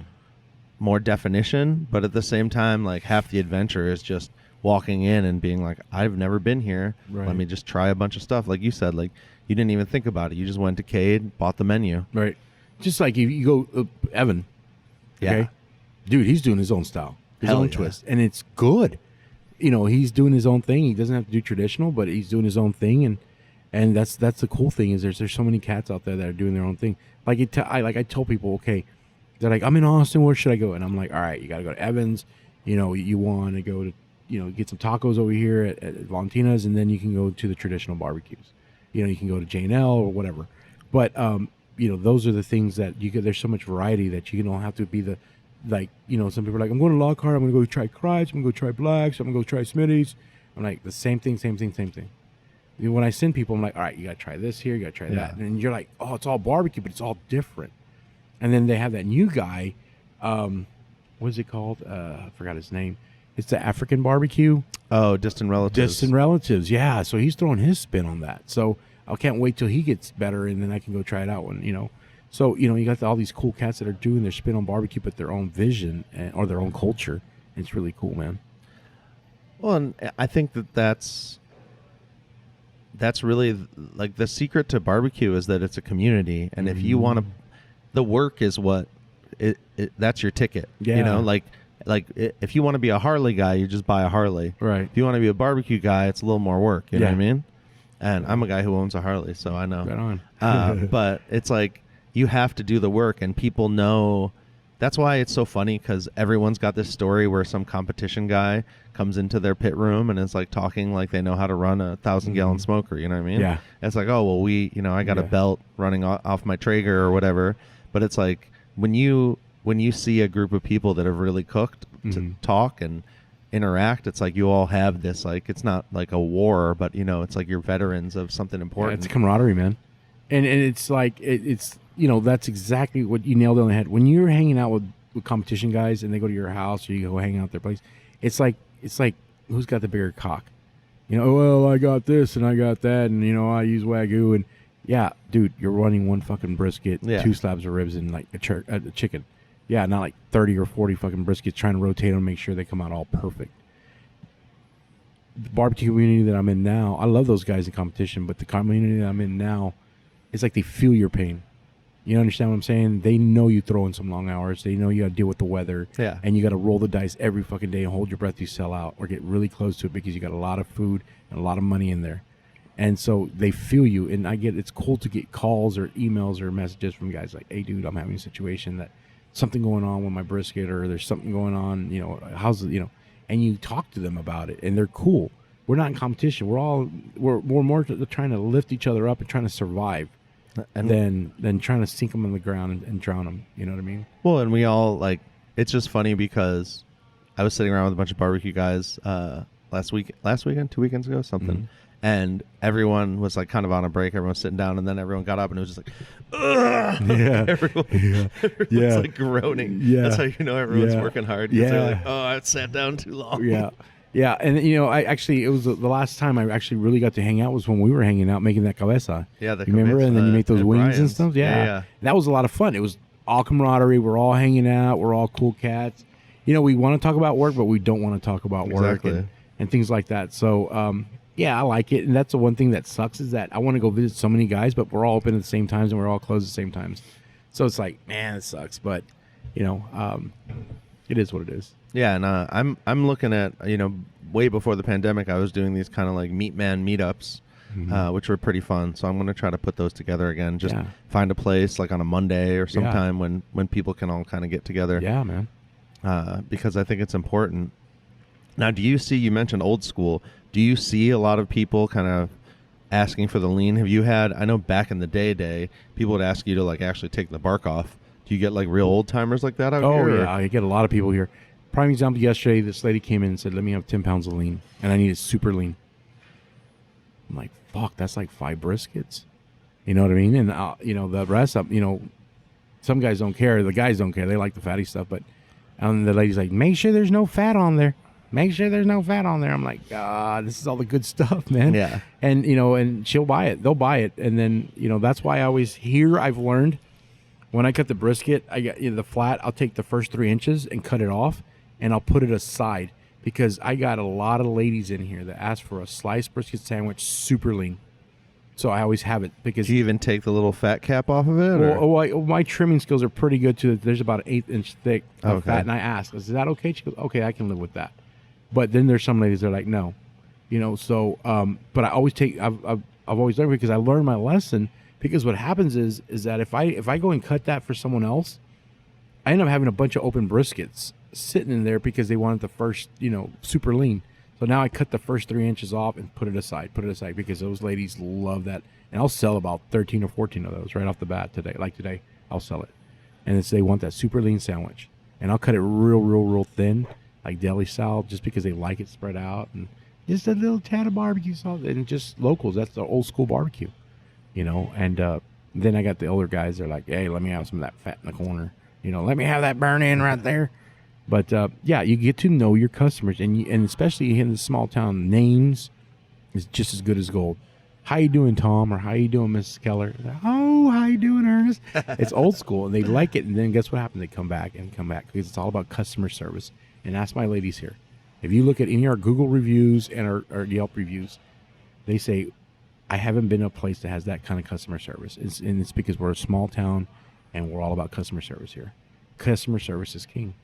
more definition, but at the same time, like, half the adventure is just walking in and being like, I've never been here. Right. Let me just try a bunch of stuff. Like you said, like, you didn't even think about it. You just went to Cade, bought the menu. Right. Just like if you go, Evan. Okay? Yeah. Dude, he's doing his own style, his own twist, and it's good. He's doing his own thing. He doesn't have to do traditional, but he's doing his own thing, and that's the cool thing, is there's so many cats out there that are doing their own thing. Like I tell people, okay, they're like, I'm in Austin, where should I go? And I'm like, all right, you got to go to Evans. You want to go to get some tacos over here at Valentina's, and then you can go to the traditional barbecues. You can go to J&L or whatever. But those are the things that there's so much variety that you don't have to be the, like, some people are like, I'm going to Lockhart, I'm going to go try Crides, I'm going to go try Blacks, I'm going to go try Smitty's. I'm like, the same thing. When I send people, I'm like, all right, you got to try this here, you got to try that. And you're like, oh, it's all barbecue, but it's all different. And then they have that new guy, what is it called? I forgot his name. It's the African barbecue. Oh, Distant Relatives. Yeah. So he's throwing his spin on that. So I can't wait till he gets better, and then I can go try it out. So you got all these cool cats that are doing their spin on barbecue, but their own vision or their own culture. It's really cool, man. Well, and I think that's really, like, the secret to barbecue is that it's a community, and if you want to, the work is what that's your ticket. Yeah. Like if you want to be a Harley guy, you just buy a Harley. Right. If you want to be a barbecue guy, it's a little more work. You know what I mean? And I'm a guy who owns a Harley, so I know. Right on. But it's like, you have to do the work, and people know. That's why it's so funny, because everyone's got this story where some competition guy comes into their pit room and is like talking like they know how to run a 1,000-gallon smoker. You know what I mean? Yeah. It's like, oh, well, I got a belt running off my Traeger or whatever. But it's like, when you see a group of people that have really cooked to talk and interact, it's like you all have this, like, it's not like a war, but it's like you're veterans of something important. Yeah, it's camaraderie, man. And it's like it's that's exactly what you nailed on the head. When you're hanging out with competition guys and they go to your house or you go hang out at their place, it's like who's got the bigger cock? Well, I got this and I got that, and I use Wagyu, and yeah, dude, you're running one fucking brisket, 2 slabs of ribs, and like a chicken. Yeah, not like 30 or 40 fucking briskets, trying to rotate them, make sure they come out all perfect. The barbecue community that I'm in now, I love those guys in competition, but the community that I'm in now, it's like they feel your pain. You understand what I'm saying? They know you throw in some long hours. They know you got to deal with the weather. Yeah. And you got to roll the dice every fucking day and hold your breath till you sell out or get really close to it, because you got a lot of food and a lot of money in there. And so they feel you. And it's cool to get calls or emails or messages from guys like, hey, dude, I'm having a situation that something going on with my brisket, or there's something going on, how's it, and you talk to them about it, and they're cool. we're not in competition. We're more trying to lift each other up and trying to survive than trying to sink them on the ground and drown them. You know what I mean? Well, and we all like, it's just funny because I was sitting around with a bunch of barbecue guys last weekend, 2 weekends ago, something. Mm-hmm. And everyone was like kind of on a break. Everyone was sitting down, and then everyone got up, and it was just like, ugh! Yeah, everyone's like groaning. Yeah, that's how you know everyone's working hard. Yeah, they're like, oh, I sat down too long. Yeah, and you know, it was the last time I actually really got to hang out was when we were hanging out making that cabeza. Yeah, you remember? And then you make those wings Brian's. And stuff. Yeah, that was a lot of fun. It was all camaraderie. We're all hanging out. We're all cool cats. You know, we want to talk about work, but we don't want to talk about work and things like that. So. Yeah, I like it, and that's the one thing that sucks is that I want to go visit so many guys, but we're all open at the same times and we're all closed at the same times. So it's like, man, it sucks, but you know, it is what it is. Yeah, and I'm looking at, you know, way before the pandemic, I was doing these kind of like meat man meetups, which were pretty fun. So I'm going to try to put those together again. Just find a place like on a Monday or sometime when people can all kind of get together. Yeah, man. Because I think it's important. Now, you mentioned old school. Do you see a lot of people kind of asking for the lean? Have you had, I know back in the day, people would ask you to like actually take the bark off. Do you get like real old timers like that out here? Oh, yeah. I get a lot of people here. Prime example, yesterday, this lady came in and said, let me have 10 pounds of lean. And I need it super lean. I'm like, fuck, that's like 5 briskets. You know what I mean? And, you know, the rest of, you know, some guys don't care. The guys don't care. They like the fatty stuff. But and the lady's like, make sure there's no fat on there. Make sure there's no fat on there. I'm like, this is all the good stuff, man. Yeah. And, you know, and she'll buy it. They'll buy it. And then, you know, that's why I always I've learned when I cut the brisket, I get the flat, I'll take the first 3 inches and cut it off and I'll put it aside because I got a lot of ladies in here that ask for a sliced brisket sandwich super lean. So I always have it because. Do you even take the little fat cap off of it? Well, my trimming skills are pretty good too. There's about an 1/8 inch thick of fat. And I ask, is that okay? She goes, okay, I can live with that. But then there's some ladies that are like, no, you know. So, but I always take. I've always learned because I learned my lesson. Because what happens is that if I go and cut that for someone else, I end up having a bunch of open briskets sitting in there because they wanted the first, you know, super lean. So now I cut the first 3 inches off and put it aside because those ladies love that, and I'll sell about 13 or 14 of those right off the bat today. Like today, I'll sell it, and they want that super lean sandwich, and I'll cut it real thin. Like deli style, just because they like it spread out, and just a little tad of barbecue sauce, and just locals. That's the old school barbecue, you know. And then I got the older guys. They're like, "Hey, let me have some of that fat in the corner, you know. Let me have that burn in right there." But yeah, you get to know your customers, and especially in the small town, names is just as good as gold. How you doing, Tom? Or how you doing, Mrs. Keller? Oh, how you doing, Ernest? It's old school, and they like it. And then guess what happens? They come back because it's all about customer service. And ask my ladies here. If you look at any of our Google reviews and our Yelp reviews, they say, I haven't been to a place that has that kind of customer service. And it's because we're a small town and we're all about customer service here. Customer service is king.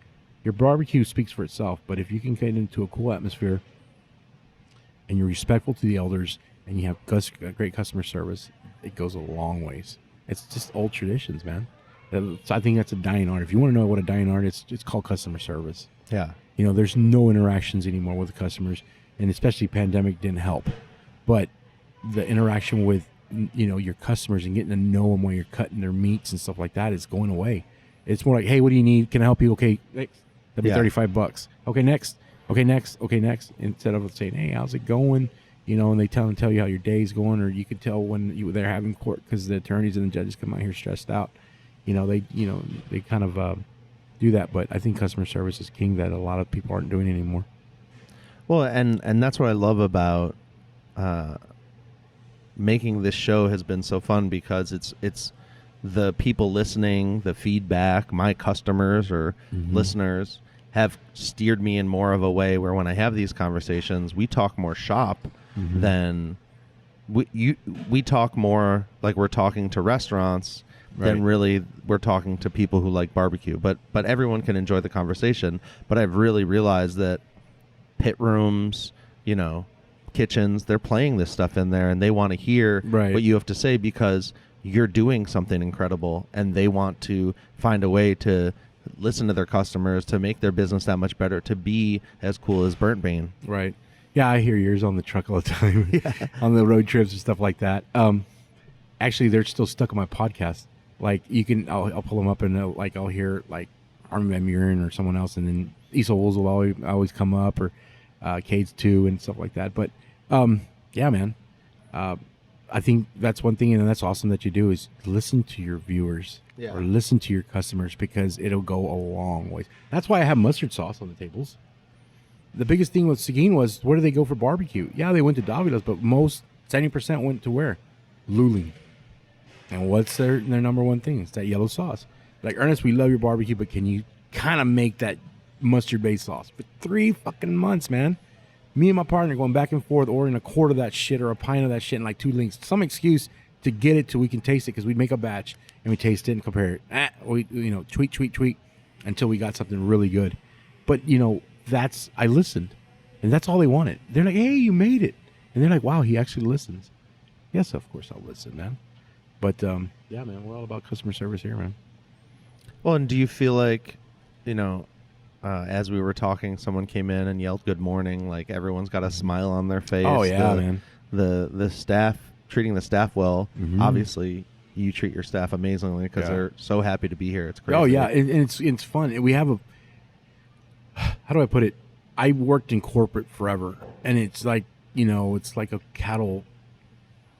Your barbecue speaks for itself, but if you can get into a cool atmosphere and you're respectful to the elders and you have great customer service, it goes a long ways. It's just old traditions, man. So I think that's a dying art. If you want to know what a dying art is, it's called customer service. Yeah. You know, there's no interactions anymore with the customers, and especially pandemic didn't help. But the interaction with, you know, your customers and getting to know them while you're cutting their meats and stuff like that is going away. It's more like, hey, what do you need? Can I help you? Okay, next. That'll be $35. Okay, next. Okay, next. Okay, next. Instead of saying, hey, how's it going? You know, and they tell you how your day's going, or you could tell when they're having court because the attorneys and the judges come out here stressed out. You know, they kind of do that, but I think customer service is king that a lot of people aren't doing anymore. Well, and that's what I love about making this show has been so fun because it's the people listening, the feedback, my customers or listeners have steered me in more of a way where when I have these conversations, we talk more shop than we talk more like we're talking to restaurants. Then really we're talking to people who like barbecue. But everyone can enjoy the conversation. But I've really realized that pit rooms, you know, kitchens, they're playing this stuff in there and they want to hear what you have to say because you're doing something incredible and they want to find a way to listen to their customers, to make their business that much better, to be as cool as Burnt Bean. Right. Yeah, I hear yours on the truck all the time, on the road trips and stuff like that. Actually, they're still stuck on my podcast. Like I'll pull them up and I'll hear like Armin van Buuren or someone else, and then Issa Wolves will always come up, or Cades 2 and stuff like that. But yeah, man, I think that's one thing, and that's awesome that you do, is listen to your viewers or listen to your customers, because it'll go a long way. That's why I have mustard sauce on the tables. The biggest thing with Seguin was, where do they go for barbecue? Yeah, they went to Davila's, but most 70% went to where? Luling. And what's their number one thing? It's that yellow sauce. Like, Ernest, we love your barbecue, but can you kind of make that mustard-based sauce? For 3 fucking months, man. Me and my partner going back and forth, ordering a quart of that shit or a pint of that shit, and like 2 links. Some excuse to get it till we can taste it, because we'd make a batch and we taste it and compare it. We tweak until we got something really good. But I listened, and that's all they wanted. They're like, "Hey, you made it," and they're like, "Wow, he actually listens." Yes, of course I'll listen, man. But yeah, man, we're all about customer service here, man. Well, and do you feel like, as we were talking, someone came in and yelled "Good morning"? Like, everyone's got a smile on their face. Oh yeah, man. The staff, treating the staff well. Mm-hmm. Obviously, you treat your staff amazingly, because they're so happy to be here. It's crazy. Oh yeah, and it's fun. We have how do I put it? I worked in corporate forever, and it's like, it's like a cattle,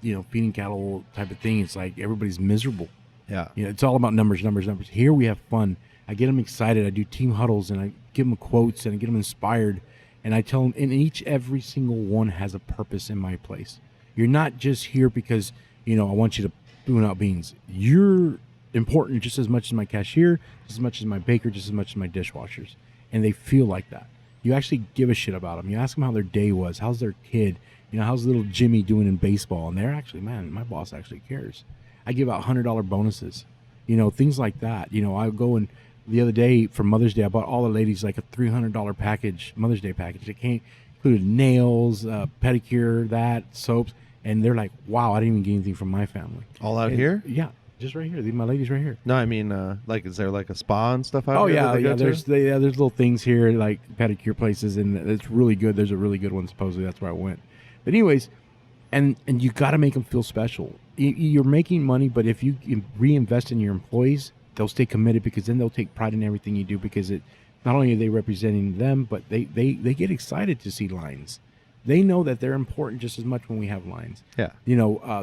feeding cattle type of thing. It's like everybody's miserable. Yeah. It's all about numbers. Here we have fun. I get them excited. I do team huddles, and I give them quotes, and I get them inspired, and I tell them, and every single one has a purpose in my place. You're not just here because, I want you to spoon out beans. You're important just as much as my cashier, just as much as my baker, just as much as my dishwashers. And they feel like that. You actually give a shit about them. You ask them how their day was. How's their kid? How's little Jimmy doing in baseball? And they're actually, man, my boss actually cares. I give out $100 bonuses, things like that. I go, and the other day for Mother's Day, I bought all the ladies like a $300 package, Mother's Day package. It included nails, pedicure, soaps. And they're like, wow, I didn't even get anything from my family. All out here? Yeah. Just right here. My ladies right here. No, I mean, is there like a spa and stuff out here? Oh, yeah. There's little things here, like pedicure places, and it's really good. There's a really good one, supposedly. That's where I went. But anyways, and you got to make them feel special. You're making money, but if you reinvest in your employees, they'll stay committed, because then they'll take pride in everything you do, because not only are they representing them, but they get excited to see lines. They know that they're important just as much when we have lines. Yeah.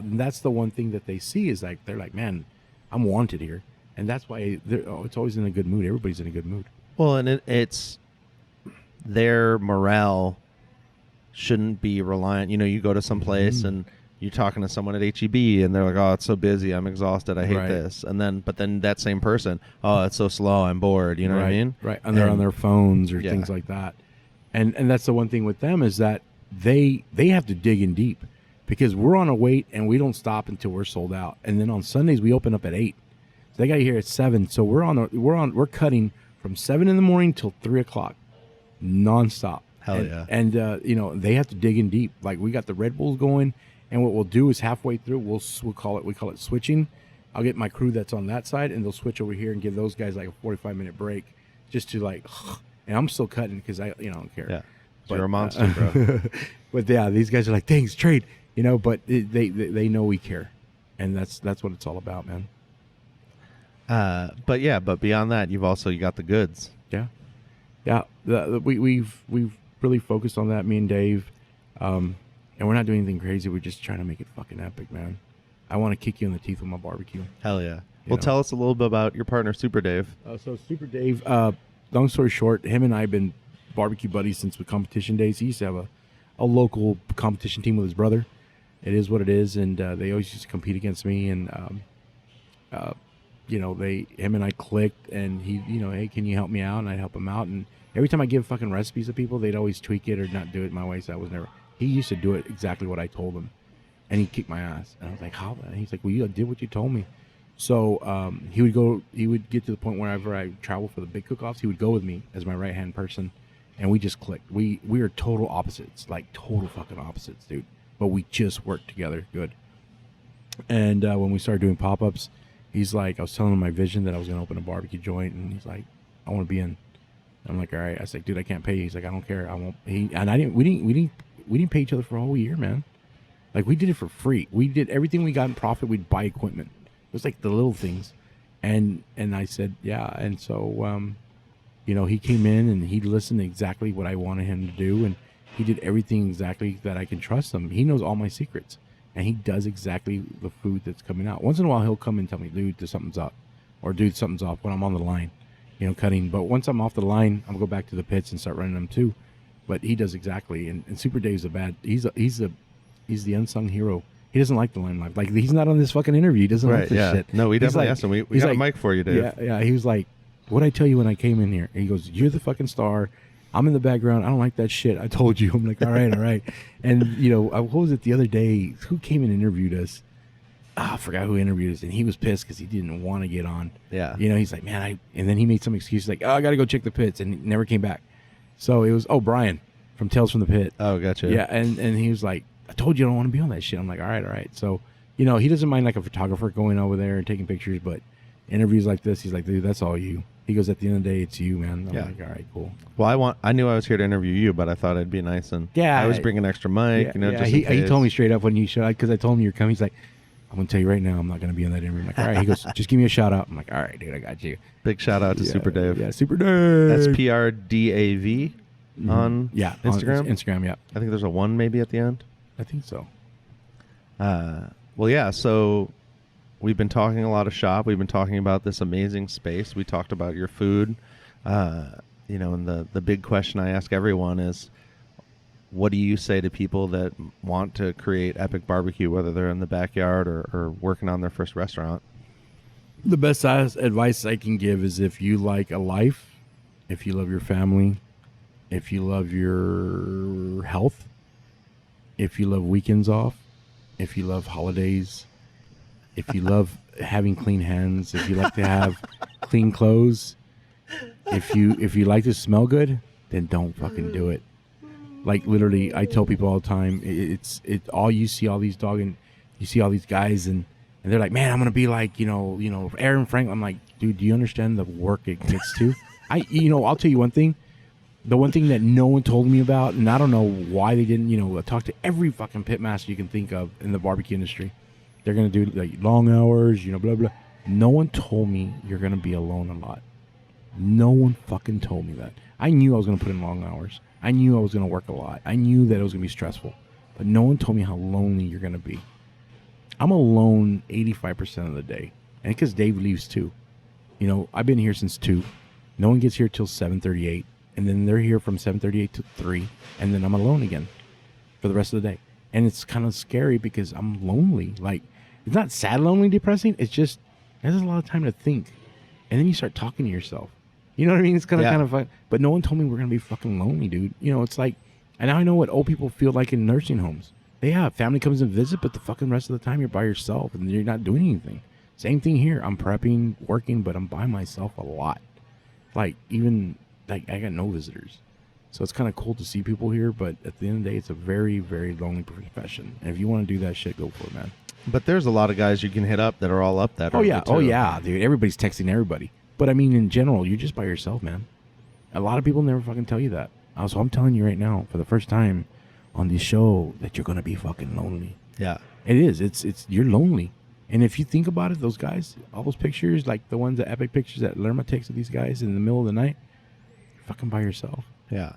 That's the one thing that they see, is like, they're like, man, I'm wanted here. And that's why it's always in a good mood. Everybody's in a good mood. Well, and it's their morale shouldn't be reliant. You go to some place and you're talking to someone at HEB, and they're like, "Oh, it's so busy. I'm exhausted. I hate this." But then that same person, "Oh, it's so slow. I'm bored." You know what I mean? Right. And they're on their phones or things like that. And that's the one thing with them, is that they have to dig in deep, because we're on a wait and we don't stop until we're sold out. And then on Sundays we open up at 8, so they got here at 7. So we're cutting from 7 in the morning till 3 o'clock, nonstop. Hell yeah! And they have to dig in deep. Like, we got the Red Bulls going, and what we'll do is halfway through we call it switching. I'll get my crew that's on that side, and they'll switch over here and give those guys like a 45-minute break, just to like, and I'm still cutting, because I don't care. Yeah. You're a monster, bro. But yeah, these guys are like, thanks, trade, but they know we care, and that's what it's all about, man. But beyond that, you got the goods. Yeah. We've really focused on that, me and Dave, and we're not doing anything crazy. We're just trying to make it fucking epic, man. I want to kick you in the teeth with my barbecue. Hell yeah. Well, tell us a little bit about your partner, Super Dave. So Super Dave, long story short, him and I have been barbecue buddies since the competition days. He used to have a local competition team with his brother. It is what it is, and they always used to compete against me, and him and I clicked, and he, hey, can you help me out? And I'd help him out, and every time I give fucking recipes to people, they'd always tweak it or not do it my way, so I was never. He used to do it exactly what I told him, and he kicked my ass, and I was like, how? And he's like, well, you did what you told me. So he would get to the point wherever I travel for the big cook-offs, he would go with me as my right-hand person, and we just clicked. We are total opposites, like total fucking opposites, dude. But we just worked together good. And when we started doing pop-ups, he's like, I was telling him my vision that I was going to open a barbecue joint, and he's like, I want to be in. I'm like, all right. I was like, dude, I can't pay you. He's like, I don't care. I won't. We didn't we didn't pay each other for a whole year, man. Like, we did it for free. We did everything we got in profit. We'd buy equipment. It was like the little things. And I said, yeah. And so, you know, he came in and he listened to exactly what I wanted him to do. And he did everything exactly that I can trust him. He knows all my secrets. And he does exactly the food that's coming out. Once in a while, he'll come and tell me, dude, something's up. Or, dude, something's off when I'm on the line, you know, cutting. But once I'm off the line, I'm going to go back to the pits and start running them too. But he does exactly. And Super Dave's he's the unsung hero. He doesn't like the limelight. Like, he's not on this fucking interview. He doesn't like this shit. No, we definitely asked him. We got a mic for you, Dave. Yeah. He was like, what'd I tell you when I came in here? And he goes, you're the fucking star. I'm in the background. I don't like that shit. I told you. I'm like, all right. And, you know, what was it the other day? Who came and interviewed us? I forgot who interviewed us. And he was pissed because he didn't want to get on. Yeah. You know, he's like, man, and then he made some excuse like, oh, I got to go check the pits. And he never came back. So it was, Brian from Tales from the Pit. Oh, gotcha. Yeah. And he was like, I told you I don't want to be on that shit. I'm like, all right. So, you know, he doesn't mind like a photographer going over there and taking pictures, but interviews like this, he's like, dude, that's all you. He goes, at the end of the day, it's you, man. I'm like, all right, cool. Well, I knew I was here to interview you, but I thought it'd be nice, and I was bringing an extra mic, you know. Yeah. He told me straight up when you showed, because I told him you're coming. He's like, I'm gonna tell you right now, I'm not gonna be on that interview. I'm like, all right. He goes, just give me a shout out. I'm like, all right, dude, I got you. Big shout out to Super Dave. Yeah, Super Dave. SPRDAV on Instagram. On Instagram, yeah. I think there's a 1 maybe at the end. I think so. Well, yeah. So we've been talking a lot of shop. We've been talking about this amazing space. We talked about your food. You know, and the big question I ask everyone is, what do you say to people that want to create epic barbecue, whether they're in the backyard or working on their first restaurant? The best advice I can give is, if you like a life, if you love your family, if you love your health, if you love weekends off, if you love holidays, if you love having clean hands, if you like to have clean clothes, if you like to smell good, then don't fucking do it. Like, literally, I tell people all the time, it's all you see all these you see all these guys and they're like, man, I'm gonna be like, you know, Aaron Frank. I'm like, dude, do you understand the work it gets to? I'll tell you one thing. The one thing that no one told me about, and I don't know why they didn't, talk to every fucking pitmaster you can think of in the barbecue industry. They're going to do like long hours, blah, blah. No one told me you're going to be alone a lot. No one fucking told me that. I knew I was going to put in long hours. I knew I was going to work a lot. I knew that it was going to be stressful. But no one told me how lonely you're going to be. I'm alone 85% of the day. And because Dave leaves too. I've been here since 2. No one gets here till 7:38. And then they're here from 7:38 to 3. And then I'm alone again for the rest of the day. And it's kind of scary because I'm lonely. Like, it's not sad, lonely, depressing. It's just, there's a lot of time to think. And then you start talking to yourself. You know what I mean? It's kind of fun. But no one told me we're going to be fucking lonely, dude. It's like, and now I know what old people feel like in nursing homes. Family comes and visit, but the fucking rest of the time you're by yourself and you're not doing anything. Same thing here. I'm prepping, working, but I'm by myself a lot. Like, even, like, I got no visitors. So it's kind of cool to see people here, but at the end of the day, it's a very, very lonely profession. And if you want to do that shit, go for it, man. But there's a lot of guys you can hit up that are all up that. Oh, yeah, dude. Everybody's texting everybody. But, I mean, in general, you're just by yourself, man. A lot of people never fucking tell you that. So I'm telling you right now, for the first time on this show, that you're going to be fucking lonely. Yeah. It is. It's you're lonely. And if you think about it, those guys, all those pictures, like the ones, the epic pictures that Lerma takes of these guys in the middle of the night, you're fucking by yourself. Yeah.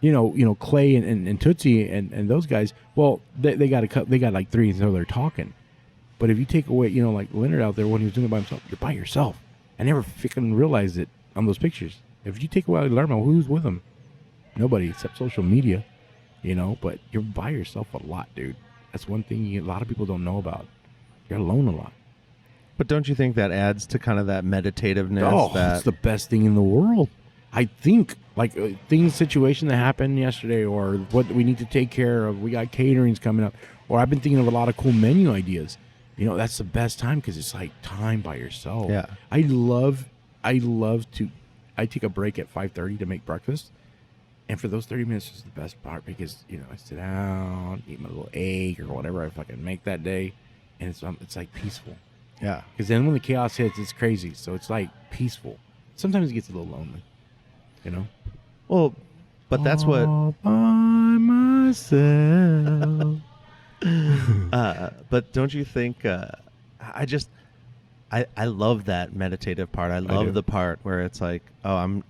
Clay and Tootsie and those guys, well, they got like 3, so they're talking. But if you take away, like Leonard out there when he was doing it by himself, you're by yourself. I never fucking realized it on those pictures. If you take away Lerma, who's with him? Nobody except social media, but you're by yourself a lot, dude. That's one thing a lot of people don't know about. You're alone a lot. But don't you think that adds to kind of that meditativeness? Oh, that's the best thing in the world. I think, like, situation that happened yesterday, or what we need to take care of. We got caterings coming up, or I've been thinking of a lot of cool menu ideas. That's the best time because it's like time by yourself. Yeah. I take a break at 5:30 to make breakfast. And for those 30 minutes is the best part because, I sit down, eat my little egg or whatever I fucking make that day. And it's like peaceful. Yeah. Because then when the chaos hits, it's crazy. So it's like peaceful. Sometimes it gets a little lonely, Well, But that's what all by myself. But don't you think I love that meditative part. I love the part where it's like, oh, I'm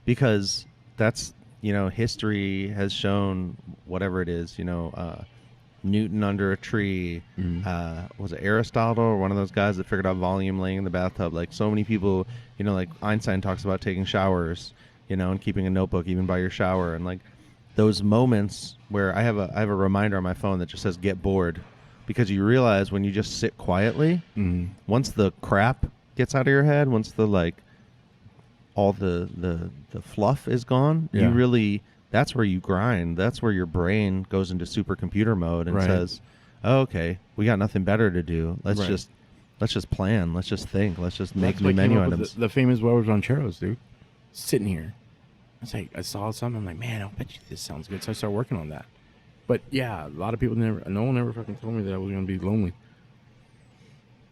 because that's, history has shown whatever it is, Newton under a tree, was it Aristotle or one of those guys that figured out volume laying in the bathtub? Like so many people, like Einstein talks about taking showers, and keeping a notebook even by your shower, and like those moments where I have a reminder on my phone that just says get bored, because you realize when you just sit quietly, once the crap gets out of your head, once the like all the fluff is gone, you really, that's where you grind. That's where your brain goes into supercomputer mode and says, oh, okay, we got nothing better to do. Let's just plan. Let's just think. Let's just make new menu items. The famous Huevos Rancheros, dude. Sitting here. I saw something. I'm like, man, I'll bet you this sounds good. So I started working on that. But yeah, a lot of people no one ever fucking told me that I was going to be lonely.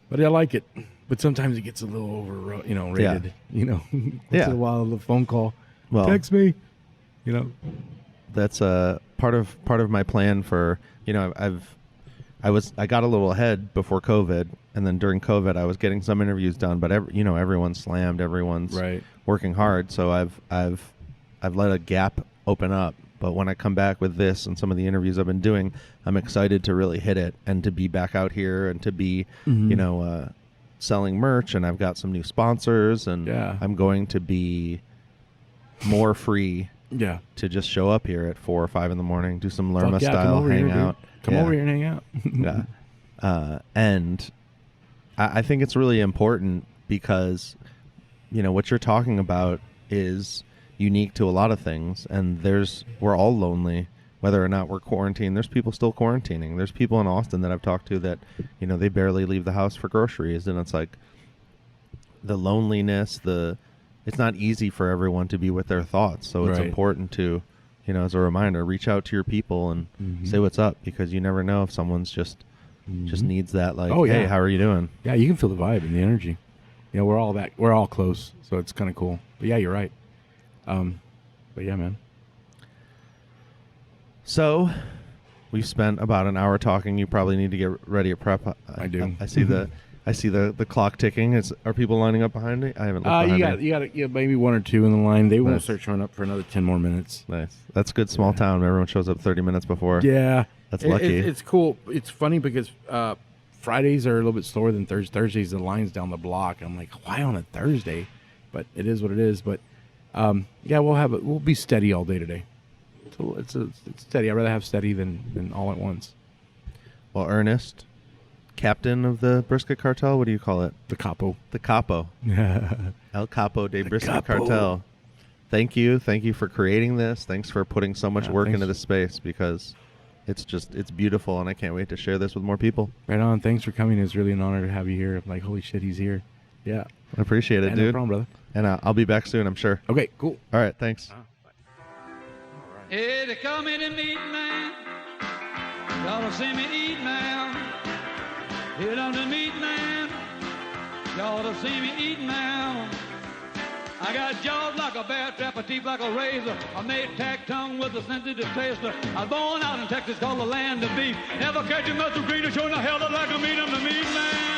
But I like it. But sometimes it gets a little rated. Once in a while, a phone call. Well, text me. That's part of my plan for, I got a little ahead before COVID, and then during COVID I was getting some interviews done, but everyone's slammed, everyone's working hard, so I've let a gap open up. But when I come back with this and some of the interviews I've been doing, I'm excited to really hit it and to be back out here and to be, selling merch, and I've got some new sponsors, and I'm going to be more free to just show up here at 4 or 5 in the morning, do some Lerma style hang out. Come over here and hang out. And I think it's really important because, what you're talking about is unique to a lot of things, and we're all lonely, whether or not we're quarantined. There's people still quarantining. There's people in Austin that I've talked to that, they barely leave the house for groceries, and it's like the loneliness, it's not easy for everyone to be with their thoughts. So it's important to, as a reminder, reach out to your people and say what's up, because you never know if someone's just needs that, like, hey, how are you doing? Yeah, you can feel the vibe and the energy. We're all close, so it's kind of cool. But yeah, you're right. But yeah, man. So we've spent about an hour talking. You probably need to get ready to prep. I do. I see the clock ticking. Are people lining up behind me? I haven't looked behind me. You got maybe one or two in the line. They won't start showing up for another 10 more minutes. Nice. That's good small town. Everyone shows up 30 minutes before. Yeah. That's lucky. It's cool. It's funny because Fridays are a little bit slower than Thursdays. Thursdays, the line's down the block. I'm like, why on a Thursday? But it is what it is. But we'll be steady all day today. So it's steady. I'd rather have steady than all at once. Well, Ernest, captain of the Brisket Cartel, what do you call it? The Capo. The Capo. El Capo de Brisket Cartel. Thank you for creating this. Thanks for putting so much work into this space, because it's beautiful, and I can't wait to share this with more people. Right on. Thanks for coming. It's really an honor to have you here. I'm like, holy shit, he's here. Yeah. I appreciate it, dude. No problem, brother. And I'll be back soon, I'm sure. Okay, cool. All right, thanks. Hey, they call me the meat man. Y'all don't see me eat now. Here on the meat man. Y'all don't see me eat now. I got jaws like a bear trap, a teeth like a razor. I made tack tongue with a sensitive taster. I was born out in Texas, called the land of beef. Never catch a muscle greener, showing the hell like a meat. I'm the meat man.